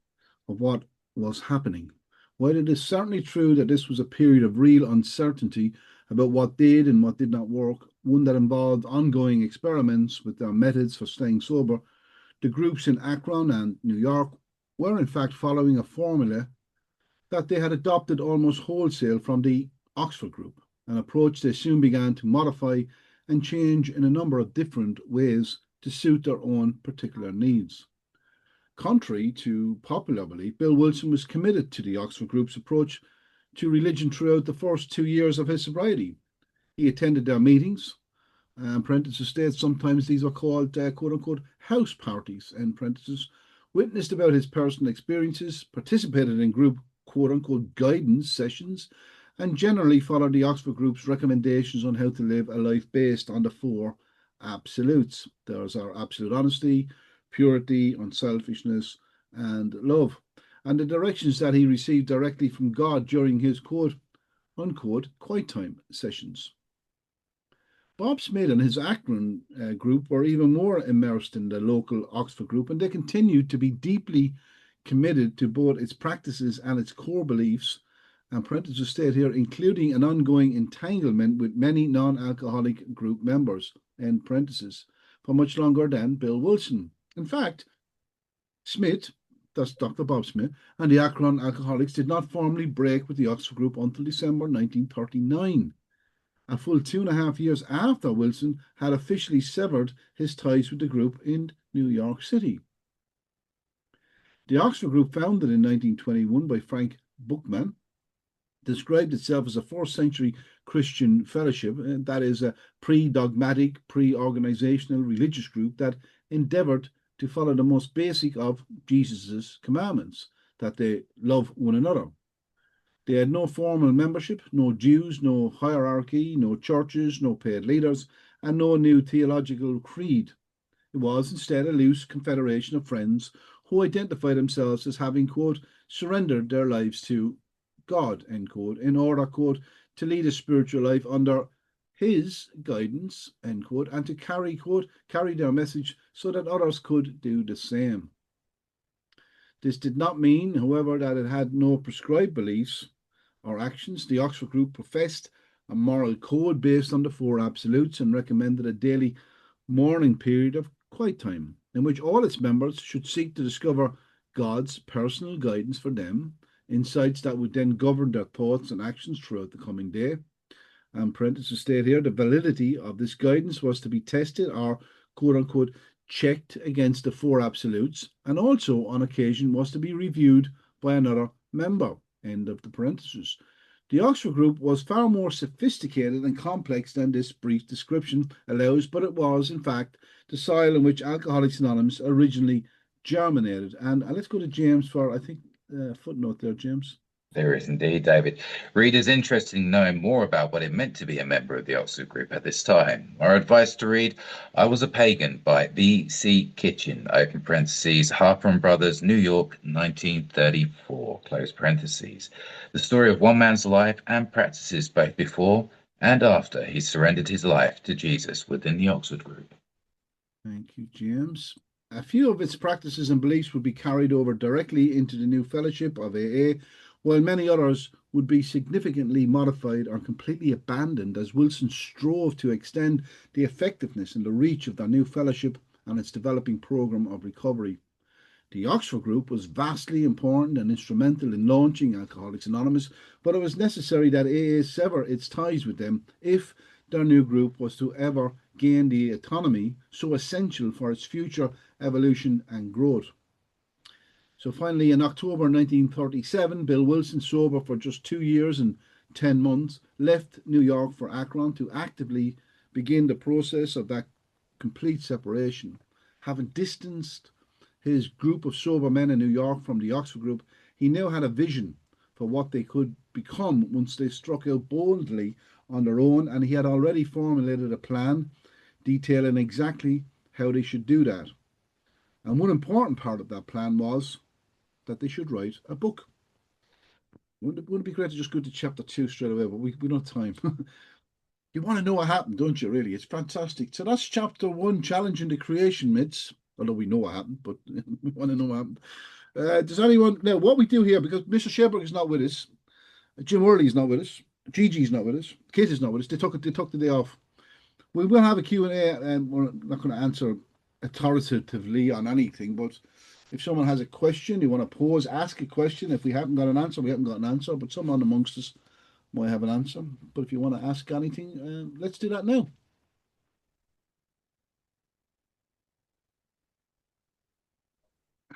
Speaker 1: of what was happening. While it is certainly true that this was a period of real uncertainty about what did and what did not work, one that involved ongoing experiments with their methods for staying sober, the groups in Akron and New York were in fact following a formula that they had adopted almost wholesale from the Oxford group, an approach they soon began to modify and change in a number of different ways to suit their own particular needs. Contrary to popular belief, Bill Wilson was committed to the Oxford Group's approach to religion throughout the first 2 years of his sobriety. He attended their meetings, parentheses states sometimes these were called quote unquote house parties, end parentheses, witnessed about his personal experiences, participated in group quote unquote guidance sessions, and generally followed the Oxford Group's recommendations on how to live a life based on the four absolutes. There's our absolute honesty, purity, unselfishness, and love, and the directions that he received directly from God during his quote unquote quiet time sessions. Bob Smith and his Akron group were even more immersed in the local Oxford group, and they continued to be deeply committed to both its practices and its core beliefs, and parentheses state here, including an ongoing entanglement with many non-alcoholic group members, end parentheses, for much longer than Bill Wilson. In fact, Smith, that's Dr. Bob Smith, and the Akron Alcoholics did not formally break with the Oxford Group until December 1939, a full 2.5 years after Wilson had officially severed his ties with the group in New York City. The Oxford Group, founded in 1921 by Frank Buchman, described itself as a 4th century Christian fellowship, and that is a pre-dogmatic, pre-organizational religious group that endeavored to follow the most basic of Jesus's commandments, that they love one another. They had no formal membership, no dues, no hierarchy, no churches, no paid leaders, and no new theological creed. It was instead a loose confederation of friends who identified themselves as having, quote, surrendered their lives to God, end quote, in order, quote, to lead a spiritual life under his guidance, end quote, and to carry, quote, carry their message so that others could do the same. This did not mean, however, that it had no prescribed beliefs or actions. The Oxford Group professed a moral code based on the four absolutes and recommended a daily morning period of quiet time in which all its members should seek to discover God's personal guidance for them, insights that would then govern their thoughts and actions throughout the coming day. And parentheses state here, the validity of this guidance was to be tested or quote unquote checked against the four absolutes, and also on occasion was to be reviewed by another member, end of the parentheses. The Oxford Group was far more sophisticated and complex than this brief description allows, but it was, in fact, the soil in which Alcoholics Anonymous originally germinated. And let's go to James for, I think, footnote there, James.
Speaker 2: There is indeed, David. Readers interested in knowing more about what it meant to be a member of the Oxford Group at this time are advised to read I Was a Pagan by B.C. Kitchen, open parentheses, Harper and Brothers, New York, 1934, close parentheses. The story of one man's life and practices both before and after he surrendered his life to Jesus within the Oxford Group.
Speaker 1: Thank you, James. A few of its practices and beliefs would be carried over directly into the new fellowship of AA, while many others would be significantly modified or completely abandoned as Wilson strove to extend the effectiveness and the reach of the new fellowship and its developing program of recovery. The Oxford Group was vastly important and instrumental in launching Alcoholics Anonymous, but it was necessary that AA sever its ties with them if their new group was to ever gain the autonomy so essential for its future evolution and growth. So finally, in October 1937, Bill Wilson, sober for just 2 years and 10 months, left New York for Akron to actively begin the process of that complete separation. Having distanced his group of sober men in New York from the Oxford Group, he now had a vision for what they could become once they struck out boldly on their own, and he had already formulated a plan detailing exactly how they should do that. And one important part of that plan was that they should write a book. Wouldn't it be great to just go to chapter 2 straight away, but we don't have time. You want to know what happened, don't you, really? It's fantastic. So that's chapter 1, Challenging the Creation Myths. Although we know what happened, but we want to know what happened. Does anyone know what we do here? Because Mr. Sherbrooke is not with us, Jim Worley is not with us, Gigi's not with us, Kate is not with us. They took the day off. We will have a Q&A, and we're not going to answer authoritatively on anything. But if someone has a question, you want to pose, ask a question. If we haven't got an answer, we haven't got an answer. But someone amongst us might have an answer. But if you want to ask anything, let's do that now.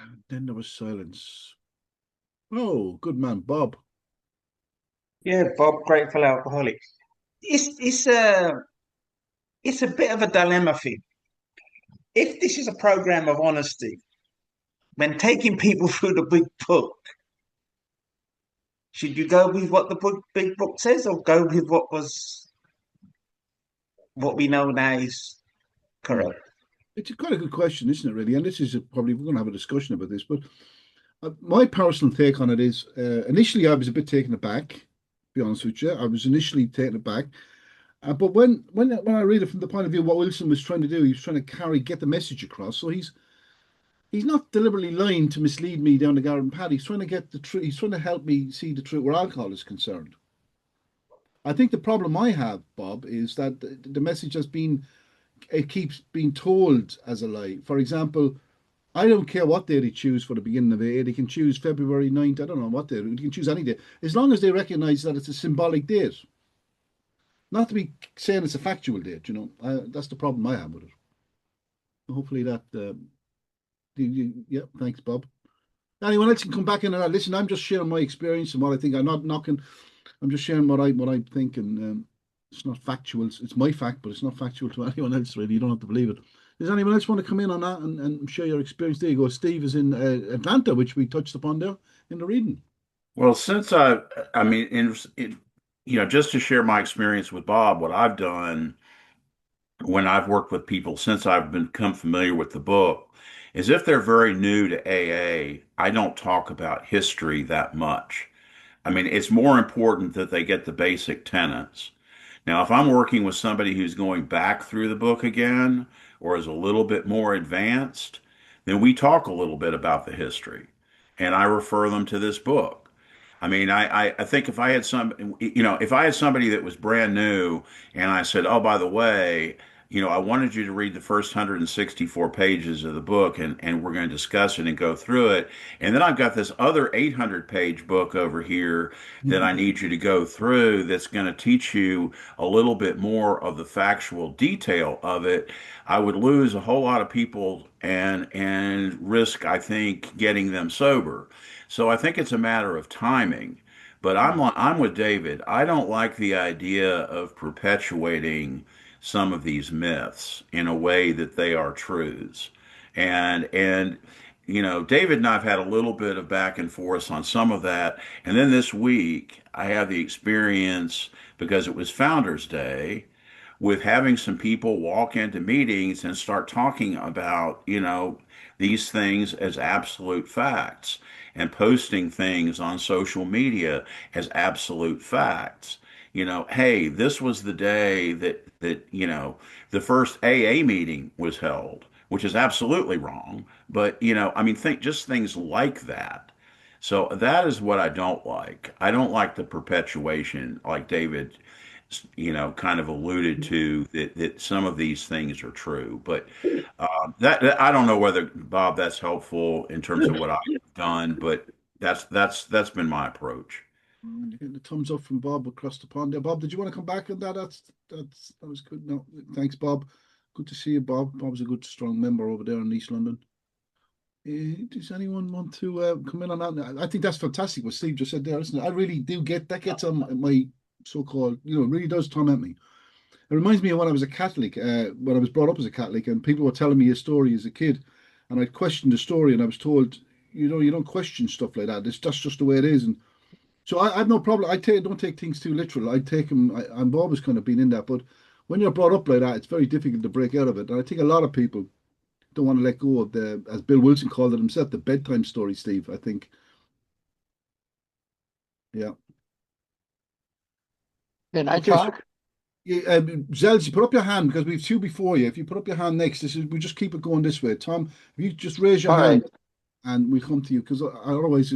Speaker 1: And then there was silence. Oh, good man, Bob.
Speaker 5: Yeah, Bob, grateful alcoholic. It's a bit of a dilemma for you. If this is a program of honesty, when taking people through the big book, should you go with what the big book says, or go with what we know now is correct?
Speaker 1: It's quite a good question, isn't it, really? And this is probably, we're going to have a discussion about this, but my personal take on it is, initially I was a bit taken aback, to be honest with you. I was initially taken aback. But when I read it from the point of view of what Wilson was trying to do, he was trying to get the message across. So he's not deliberately lying to mislead me down the garden path. He's trying to get the truth. He's trying to help me see the truth where alcohol is concerned. I think the problem I have, Bob, is that the message it keeps being told as a lie. For example, I don't care what day they choose for the beginning of AA. They can choose February 9th. I don't know what day. They can choose any day, as long as they recognize that it's a symbolic date. Not to be saying it's a factual date, that's the problem I have with it. Hopefully that, yeah, thanks, Bob. Anyone else can come back in and listen. I'm just sharing my experience and what I think. I'm not knocking. I'm just sharing what I think, and it's not factual. It's my fact, but it's not factual to anyone else. Really, you don't have to believe it. Does anyone else want to come in on that and share your experience? There you go. Steve is in Atlanta, which we touched upon there in the reading.
Speaker 3: Well, since I mean, just to share my experience with Bob, what I've done when I've worked with people since I've become familiar with the book is if they're very new to AA, I don't talk about history that much. I mean, it's more important that they get the basic tenets. Now, if I'm working with somebody who's going back through the book again or is a little bit more advanced, then we talk a little bit about the history and I refer them to this book. I mean, I think if I had if I had somebody that was brand new and I said, oh, by the way, I wanted you to read the first 164 pages of the book and we're going to discuss it and go through it. And then I've got this other 800-page book over here that I need you to go through that's going to teach you a little bit more of the factual detail of it. I would lose a whole lot of people and risk, I think, getting them sober. So I think it's a matter of timing. But I'm with David. I don't like the idea of perpetuating some of these myths in a way that they are truths. And David and I've had a little bit of back and forth on some of that. And then this week, I have the experience, because it was Founders Day, with having some people walk into meetings and start talking about, these things as absolute facts and posting things on social media as absolute facts. hey, this was the day that the first AA meeting was held, which is absolutely wrong. But I mean, think just things like that. So that is what I don't like. I don't like the perpetuation, like David, kind of alluded to that some of these things are true. But that I don't know whether Bob that's helpful in terms of what I've done, but that's been my approach.
Speaker 1: And you're getting the thumbs up from Bob across the pond there. Bob, did you want to come back on that? That was good. No, thanks, Bob. Good to see you, Bob. Bob's a good, strong member over there in East London. Does anyone want to come in on that? I think that's fantastic what Steve just said there. Listen, I really do get that gets on my so-called, it really does torment me. It reminds me of when I was a Catholic, when I was brought up as a Catholic, and people were telling me a story as a kid, and I questioned the story, and I was told, you don't question stuff like that. That's just the way it is. And so I have no problem. Don't take things too literal. I take them. I've always kind of been in that, but when you're brought up like that, it's very difficult to break out of it. And I think a lot of people don't want to let go of the, as Bill Wilson called it himself, the bedtime story. Steve, I think, yeah.
Speaker 6: Can I
Speaker 1: Okay, so
Speaker 6: talk?
Speaker 1: Zels, you put up your hand because we've two before you. If you put up your hand next, we just keep it going this way. Tom, if you just raise your
Speaker 6: All
Speaker 1: hand
Speaker 6: right.
Speaker 1: and we come to you because otherwise,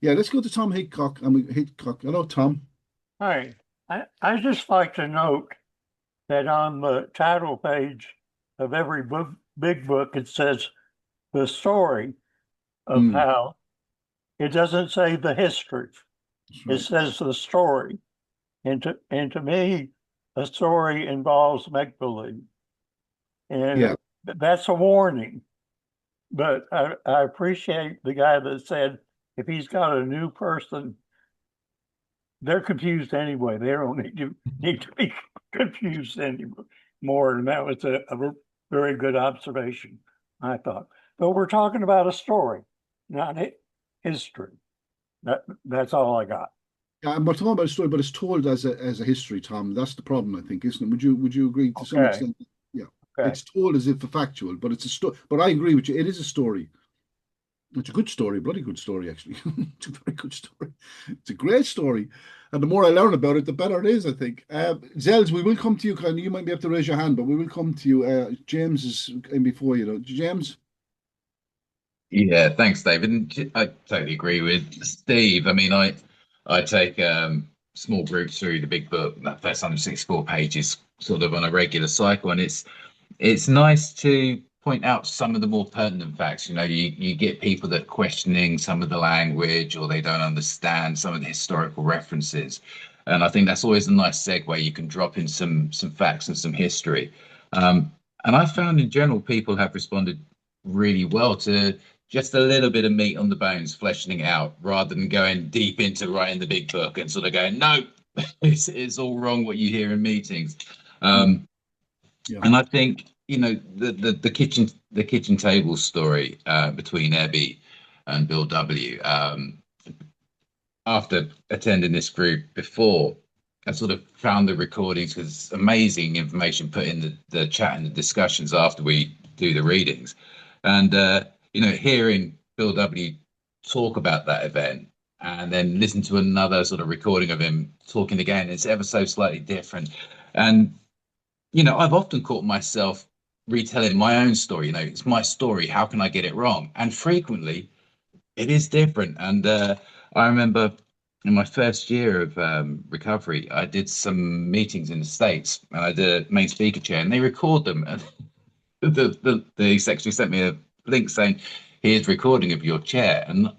Speaker 1: yeah. Let's go to Tom Hickcock and we Hickcock. Hello, Tom.
Speaker 7: Hi, I just like to note that on the title page of every big book, it says the story of
Speaker 1: Mm,
Speaker 7: how it doesn't say the history.
Speaker 1: that's
Speaker 7: It
Speaker 1: right.
Speaker 7: says the story. And to me, a story involves make-believe. And
Speaker 1: Yeah,
Speaker 7: that's a warning. But I appreciate the guy that said if he's got a new person, they're confused anyway. They don't need to be confused anymore. And that was a very good observation, I thought. But we're talking about a story, not history. That's all I got.
Speaker 1: yeah. We're talking about a story, but it's told as a history, Tom. That's the problem, I think, isn't it? Would you agree to some
Speaker 7: Okay.
Speaker 1: extent? Yeah,
Speaker 7: Okay.
Speaker 1: it's told as if a factual, but it's a story. But I agree with you. It is a story. It's a good story, bloody good story, actually. It's a very good story. It's a great story. And the more I learn about it, the better it is, I think. Zels, we will come to you. You might be able to raise your hand, but we will come to you. James is in before you, though. James?
Speaker 2: Yeah, thanks, David. And I totally agree with Steve. I mean, I take small groups through the big book, that first 164 pages, sort of on a regular cycle, and it's nice to point out some of the more pertinent facts. You get people that are questioning some of the language or they don't understand some of the historical references. And I think that's always a nice segue. You can drop in some facts and some history. And I found in general people have responded really well to just a little bit of meat on the bones, fleshing it out, rather than going deep into writing the big book and sort of going, no, it's all wrong what you hear in meetings. Um,
Speaker 1: Yeah.
Speaker 2: and I think the kitchen table story between Ebby and Bill W. After attending this group before, I sort of found the recordings because amazing information put in the chat and the discussions after we do the readings, and hearing Bill W. talk about that event and then listen to another sort of recording of him talking again, it's ever so slightly different. And I've often caught myself retelling my own story. It's my story. How can I get it wrong? And frequently it is different. And I remember in my first year of recovery, I did some meetings in the States and I did a main speaker chair and they record them. And the secretary sent me a link saying, here's recording of your chair. And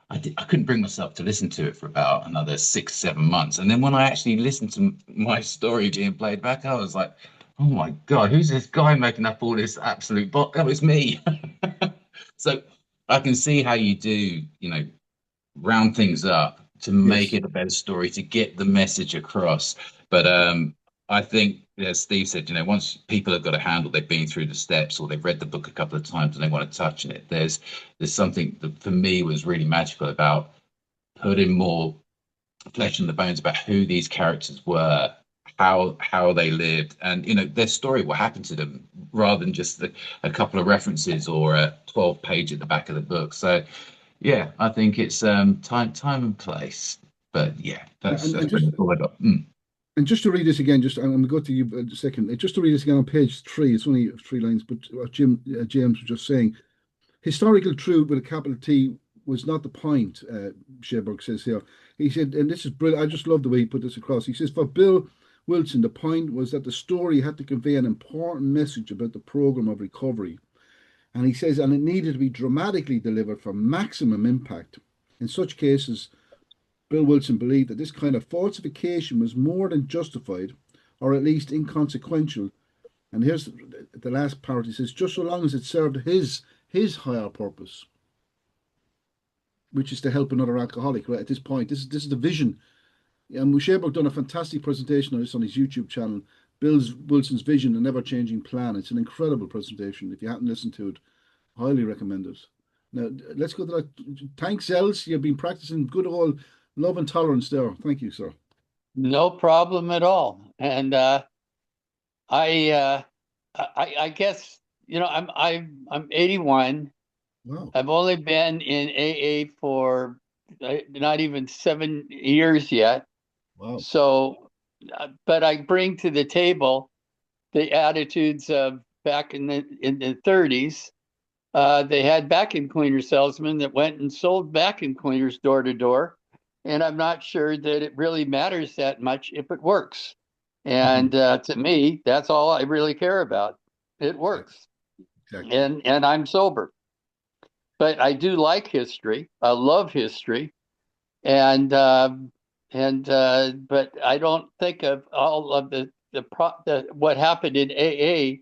Speaker 2: I couldn't bring myself to listen to it for about another 6, 7 months. And then when I actually listened to my story being played back, I was like, oh my God, who's this guy making up all this absolute That was me. So I can see how you do, round things up to make
Speaker 1: Yes.
Speaker 2: it a better story, to get the message across. But I think, as Steve said, once people have got a handle, they've been through the steps or they've read the book a couple of times and they want to touch on it. There's something that for me was really magical about putting more flesh on the bones about who these characters were, how they lived, and their story, what happened to them, rather than just a couple of references or a 12 page at the back of the book. So yeah, I think it's time and place. But yeah,
Speaker 1: Yeah,
Speaker 2: that's
Speaker 1: and just
Speaker 2: all I got.
Speaker 1: And just to read this again, I'm going to go to you in a second. Just to read this again on page 3, it's only 3 lines, but what James was just saying. Historical truth with a capital T was not the point, Schaberg says here. He said, and this is brilliant. I just love the way he put this across. He says, for Bill Wilson, the point was that the story had to convey an important message about the program of recovery. And he says, and it needed to be dramatically delivered for maximum impact. In such cases, Bill Wilson believed that this kind of falsification was more than justified, or at least inconsequential. And here's the last part. He says, just so long as it served his higher purpose, which is to help another alcoholic. Right at this point, this is the vision. And Schaberg done a fantastic presentation on this on his YouTube channel. Bill Wilson's vision, a never-changing plan. It's an incredible presentation. If you haven't listened to it, highly recommend it. Now let's go to that. Thanks, Els. You've been practicing good old love and tolerance there. Thank you, sir.
Speaker 6: No problem at all. And I guess I'm 81.
Speaker 1: Wow.
Speaker 6: I've only been in AA for not even 7 years yet.
Speaker 1: Wow.
Speaker 6: So, but I bring to the table the attitudes of back in the 30s. They had vacuum cleaner salesmen that went and sold vacuum cleaners door to door. And I'm not sure that it really matters that much if it works. And to me, that's all I really care about. It works.
Speaker 1: Exactly.
Speaker 6: And I'm sober. But I do like history. I love history. And but I don't think of all of the what happened in AA.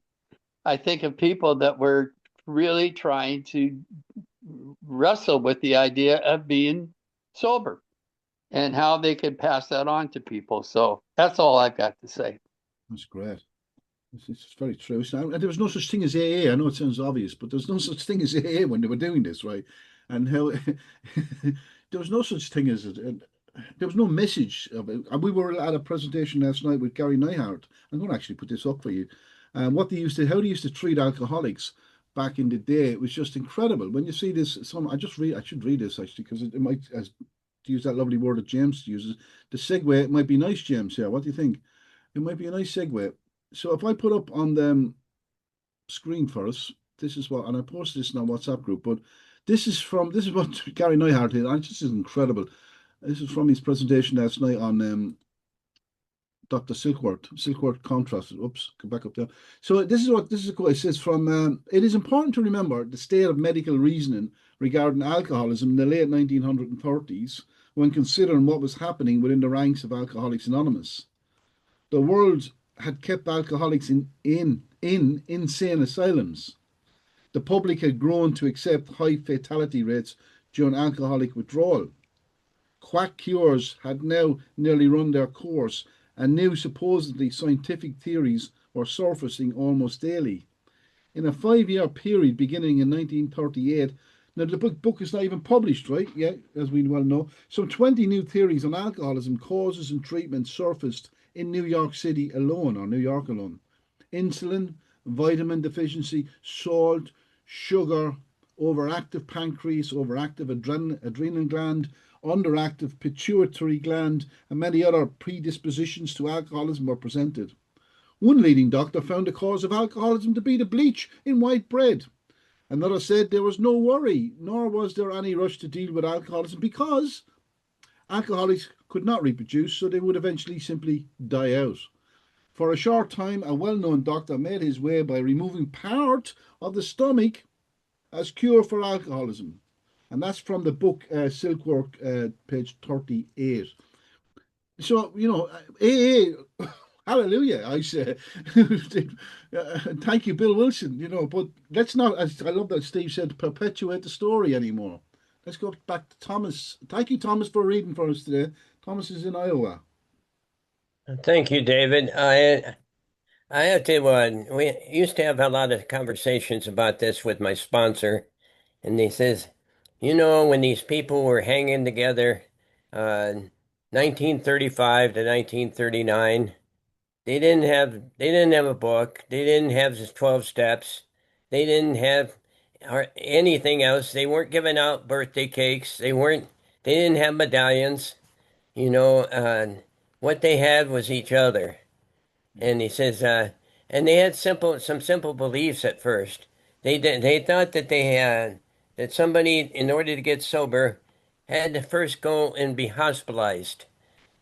Speaker 6: I think of people that were really trying to wrestle with the idea of being sober and how they could pass that on to people. So that's all I've got to say.
Speaker 1: That's great. It's very true. And there was no such thing as AA. I know it sounds obvious, but there's no such thing as AA when they were doing this, right? And how there was no such thing as it. There was no message of it. And we were at a presentation last night with Gary Neihart. I'm going to actually put this up for you. How they used to treat alcoholics back in the day. It was just incredible. When you see this, I should read this actually, because it might, as to use that lovely word that James uses, the segue, it might be nice, James. Yeah, what do you think? It might be a nice segue. So if I put up on the screen for us, this is what, and I posted this in our WhatsApp group, but this is what Gary Neihart did, and this is incredible. This is from his presentation last night on Dr. Silkworth contrast. Oops, come back up there. So this is a quote. It says from, it is important to remember the state of medical reasoning regarding alcoholism in the late 1930s when considering what was happening within the ranks of Alcoholics Anonymous. The world had kept alcoholics in insane asylums. The public had grown to accept high fatality rates during alcoholic withdrawal. Quack cures had now nearly run their course, and new supposedly scientific theories were surfacing almost daily. In a 5-year period beginning in 1938, now the book is not even published, right? Yeah, as we well know. Some 20 new theories on alcoholism causes and treatment surfaced in New York City alone, or New York alone. Insulin, vitamin deficiency, salt, sugar, overactive pancreas, overactive adrenal gland, underactive pituitary gland, and many other predispositions to alcoholism were presented. One leading doctor found the cause of alcoholism to be the bleach in white bread. Another said there was no worry, nor was there any rush to deal with alcoholism because alcoholics could not reproduce, so they would eventually simply die out. For a short time, a well-known doctor made his way by removing part of the stomach as cure for alcoholism. And that's from the book Silkworth, page 38. So, AA, hallelujah, I say. Thank you, Bill Wilson, but let's not, as I love that Steve said, perpetuate the story anymore. Let's go back to Thomas. Thank you, Thomas, for reading for us today. Thomas is in Iowa.
Speaker 4: Thank you, David. I have to, we used to have a lot of conversations about this with my sponsor, and he says, when these people were hanging together, 1935 to 1939, they didn't have a book. They didn't have the 12 steps. They didn't have anything else. They weren't giving out birthday cakes. They didn't have medallions. When what they had was each other. And he says, and they had some simple beliefs at first. They thought that they had that somebody, in order to get sober, had to first go and be hospitalized,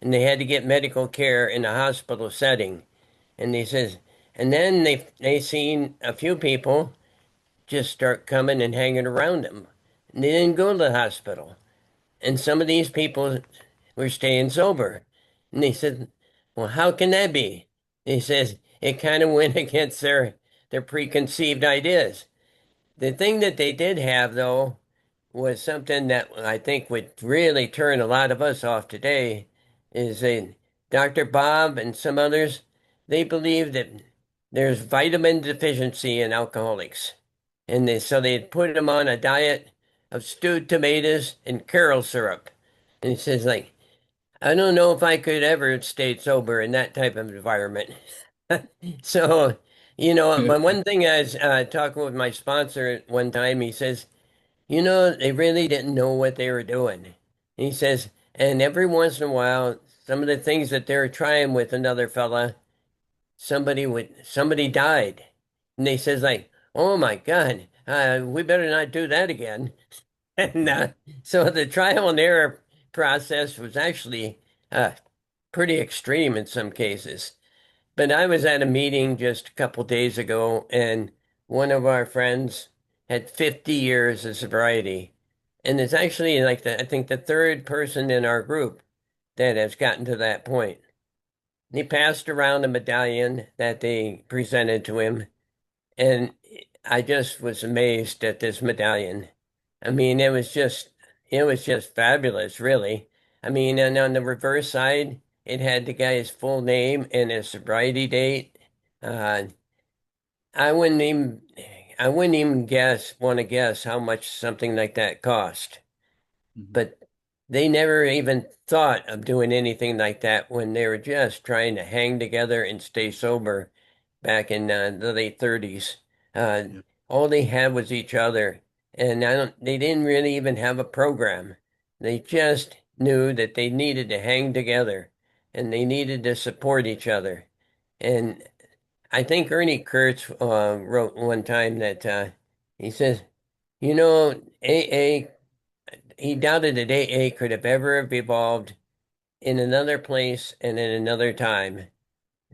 Speaker 4: and they had to get medical care in a hospital setting. And he says, and then they seen a few people just start coming and hanging around them. And they didn't go to the hospital. And some of these people were staying sober. And they said, well, how can that be? And he says, it kind of went against their preconceived ideas. The thing that they did have, though, was something that I think would really turn a lot of us off today, is Dr. Bob and some others, they believe that there's vitamin deficiency in alcoholics. And so they put them on a diet of stewed tomatoes and Carol syrup. And he says, like, I don't know if I could ever stay sober in that type of environment. So, but one thing I was talking with my sponsor at one time, he says, they really didn't know what they were doing. He says, and every once in a while, some of the things that they were trying with another fella, somebody died. And they says like, oh my God, we better not do that again. And so the trial and error process was actually pretty extreme in some cases. But I was at a meeting just a couple days ago, and one of our friends had 50 years of sobriety. And it's actually like I think the third person in our group that has gotten to that point. He passed around a medallion that they presented to him, and I just was amazed at this medallion. I mean, it was just fabulous, really. I mean, and on the reverse side, it had the guy's full name and his sobriety date. Uh, I wouldn't even, I wouldn't even want to guess how much something like that cost. But they never even thought of doing anything like that when they were just trying to hang together and stay sober back in the late 30s. All they had was each other, and they didn't really even have a program. They just knew that they needed to hang together and they needed to support each other. And I think Ernie Kurtz wrote one time that he says, AA, he doubted that AA could have ever have evolved in another place and in another time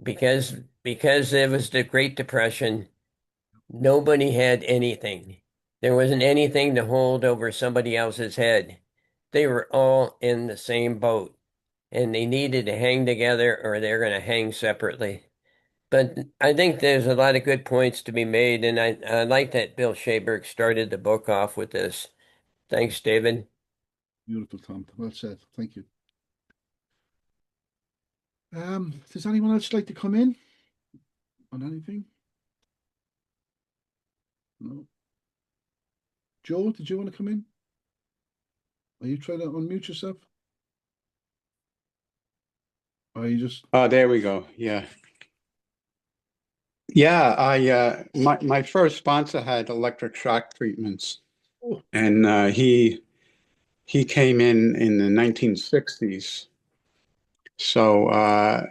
Speaker 4: because it was the Great Depression. Nobody had anything. There wasn't anything to hold over somebody else's head. They were all in the same boat, and they needed to hang together or they're going to hang separately. But I think there's a lot of good points to be made, and I like that Bill Shaberg started the book off with this. Thanks, David.
Speaker 1: Beautiful, Tom. Well said. Thank you. Does anyone else like to come in on anything? No. Joe, did you want to come in? Are you trying to unmute yourself? Or are you just?
Speaker 8: Oh, there we go. Yeah. Yeah, my first sponsor had electric shock treatments, and he came in the 1960s. So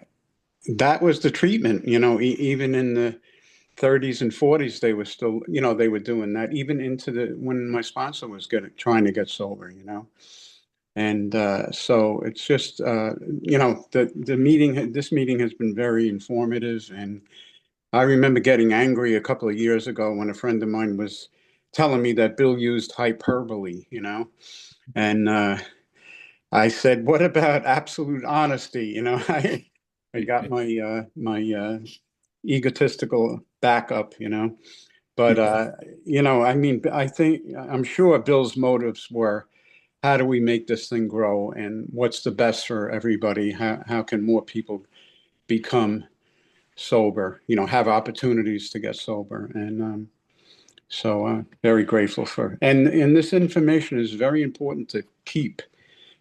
Speaker 8: that was the treatment, even in the 30s and 40s, they were still, they were doing that, even into when my sponsor was trying to get sober, And so it's just, this meeting has been very informative. And I remember getting angry a couple of years ago when a friend of mine was telling me that Bill used hyperbole, and I said, what about absolute honesty? I got my egotistical backup, but I'm sure Bill's motives were, how do we make this thing grow, and what's the best for everybody? How can more people become sober, have opportunities to get sober? And so very grateful and this information is very important to keep,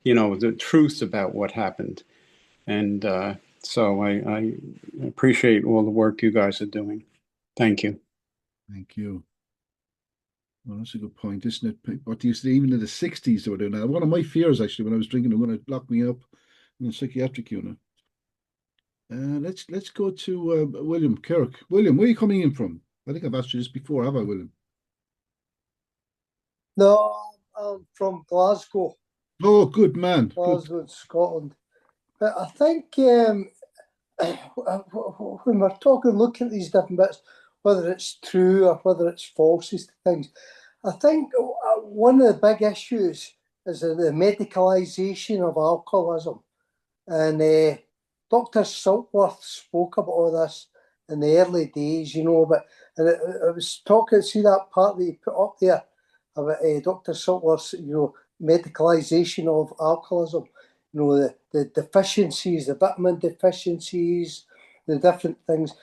Speaker 8: the truth about what happened. And so I appreciate all the work you guys are doing. Thank you.
Speaker 1: Thank you. Well, that's a good point, isn't it? What do you say, even in the 60s they were doing that? One of my fears, actually, when I was drinking, they were going to lock me up in a psychiatric unit. Let's go to William Kirk. William, where are you coming in from? I think I've asked you this before, have I, William?
Speaker 9: No, I'm from Glasgow,
Speaker 1: Oh, good man. Good.
Speaker 9: Glasgow, Scotland. But I think when we're looking at these different bits, whether it's true or whether it's false, these things, I think one of the big issues is the medicalisation of alcoholism. And Dr. Silkworth spoke about all this in the early days, but and it was talking, see that part that you put up there about Dr. Silkworth's, medicalisation of alcoholism, the deficiencies, the vitamin deficiencies, the different things.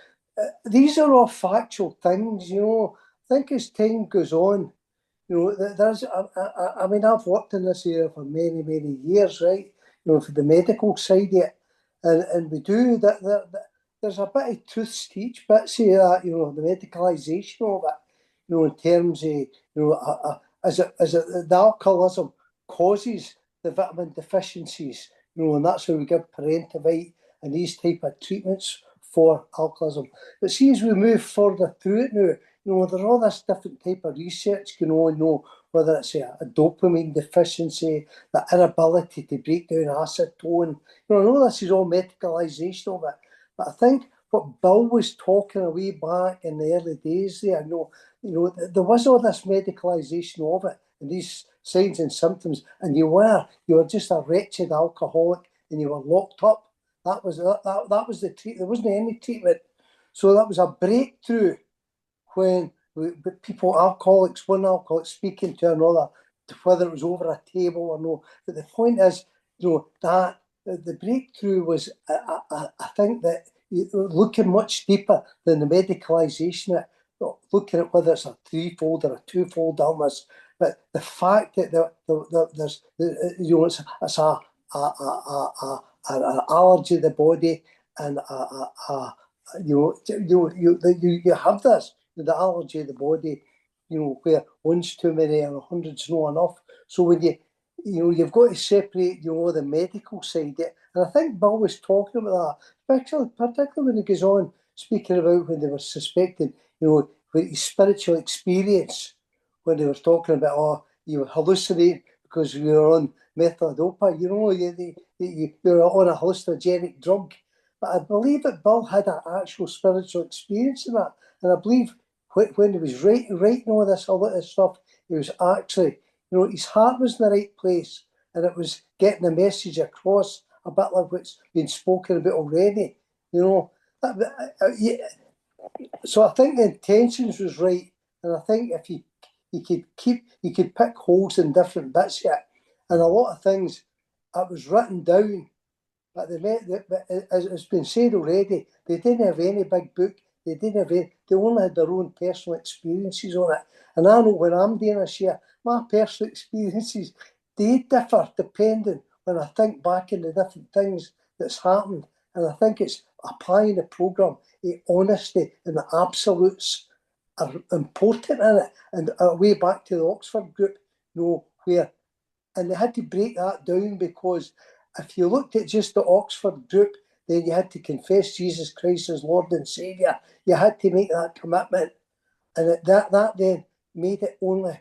Speaker 9: These are all factual things, I think as time goes on, there's, I mean, I've worked in this area for many, many years, right? For the medical side of it. And we do that, there's a bit of truth to each bit, say that, the medicalisation of it, in terms of, as it the alcoholism causes the vitamin deficiencies, and that's how we give Parentovite and these type of treatments for alcoholism. But see, as we move further through it now, there's all this different type of research going on, whether it's a dopamine deficiency, the inability to break down acetone. I know this is all medicalisation of it, but I think what Bill was talking a way back in the early days there, there was all this medicalisation of it and these signs and symptoms, and you were just a wretched alcoholic and you were locked up. That was the treatment. There wasn't any treatment. So that was a breakthrough when people, alcoholics, one alcoholic speaking to another, whether it was over a table or no. But the point is, that the breakthrough was, I think that looking much deeper than the medicalisation, looking at whether it's a threefold or a twofold illness, but the fact that there's, it's an allergy of the body, and you have this, the allergy of the body, where one's too many and 100's not enough. So when you've got to separate, the medical side. And I think Bill was talking about that, particularly when he goes on speaking about when they were suspecting, with his spiritual experience, when they were talking about, you were hallucinating because you were on methadopa, you're on a hallucinogenic drug. But I believe that Bill had an actual spiritual experience in that. And I believe when he was writing all this stuff, he was actually, his heart was in the right place, and it was getting the message across, a bit like what's been spoken about already. So I think the intentions was right, and I think if you could pick holes in different bits yet, and a lot of things that was written down, but as it's been said already, they didn't have any big book. They didn't have any, they only had their own personal experiences on it. And I know when I'm doing this year, my personal experiences, they differ depending when I think back in the different things that's happened. And I think it's applying the programme, the honesty and the absolutes are important in it. And way back to the Oxford group, where, and they had to break that down, because if you looked at just the Oxford group, then you had to confess Jesus Christ as Lord and Saviour. You had to make that commitment. And that then made it only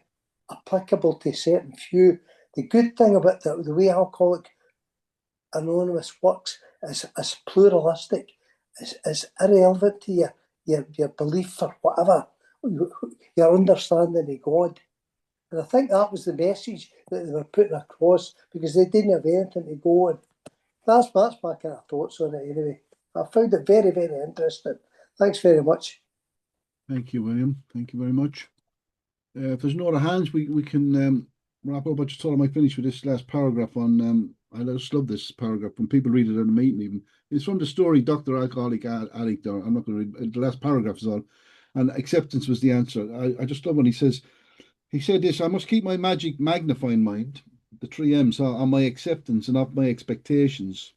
Speaker 9: applicable to a certain few. The good thing about the way Alcoholics Anonymous works is pluralistic, is irrelevant to your belief or whatever, your understanding of God. And I think that was the message that they were putting across, because they didn't have anything to go on. That's my kind of thoughts on it anyway. I found it very, very interesting. Thanks very much.
Speaker 1: Thank you, William. Thank you very much. If there's no other hands, we can wrap up. I just thought I might finish with this last paragraph on, I just love this paragraph when people read it at a meeting even. It's from the story Dr. Alcoholic Addict, or I'm not going to read, the last paragraph is on, and acceptance was the answer. I just love when he said this: I must keep my magic magnifying mind, the three M's, on my acceptance and not my expectations.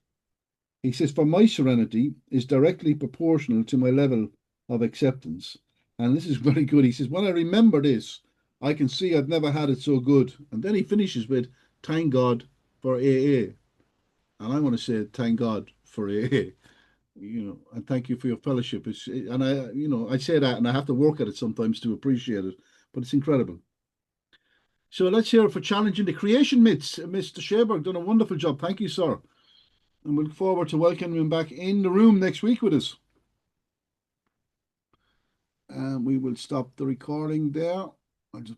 Speaker 1: He says, for my serenity is directly proportional to my level of acceptance. And this is very good. He says, when I remember this, I can see I've never had it so good. And then he finishes with, thank God for AA. And I want to say, thank God for AA. and thank you for your fellowship. And I say that, and I have to work at it sometimes to appreciate it, but it's incredible. So let's hear it for challenging the creation myths. Mr. Schaberg done a wonderful job. Thank you, sir. And we look forward to welcoming him back in the room next week with us. And we will stop the recording there. I'll just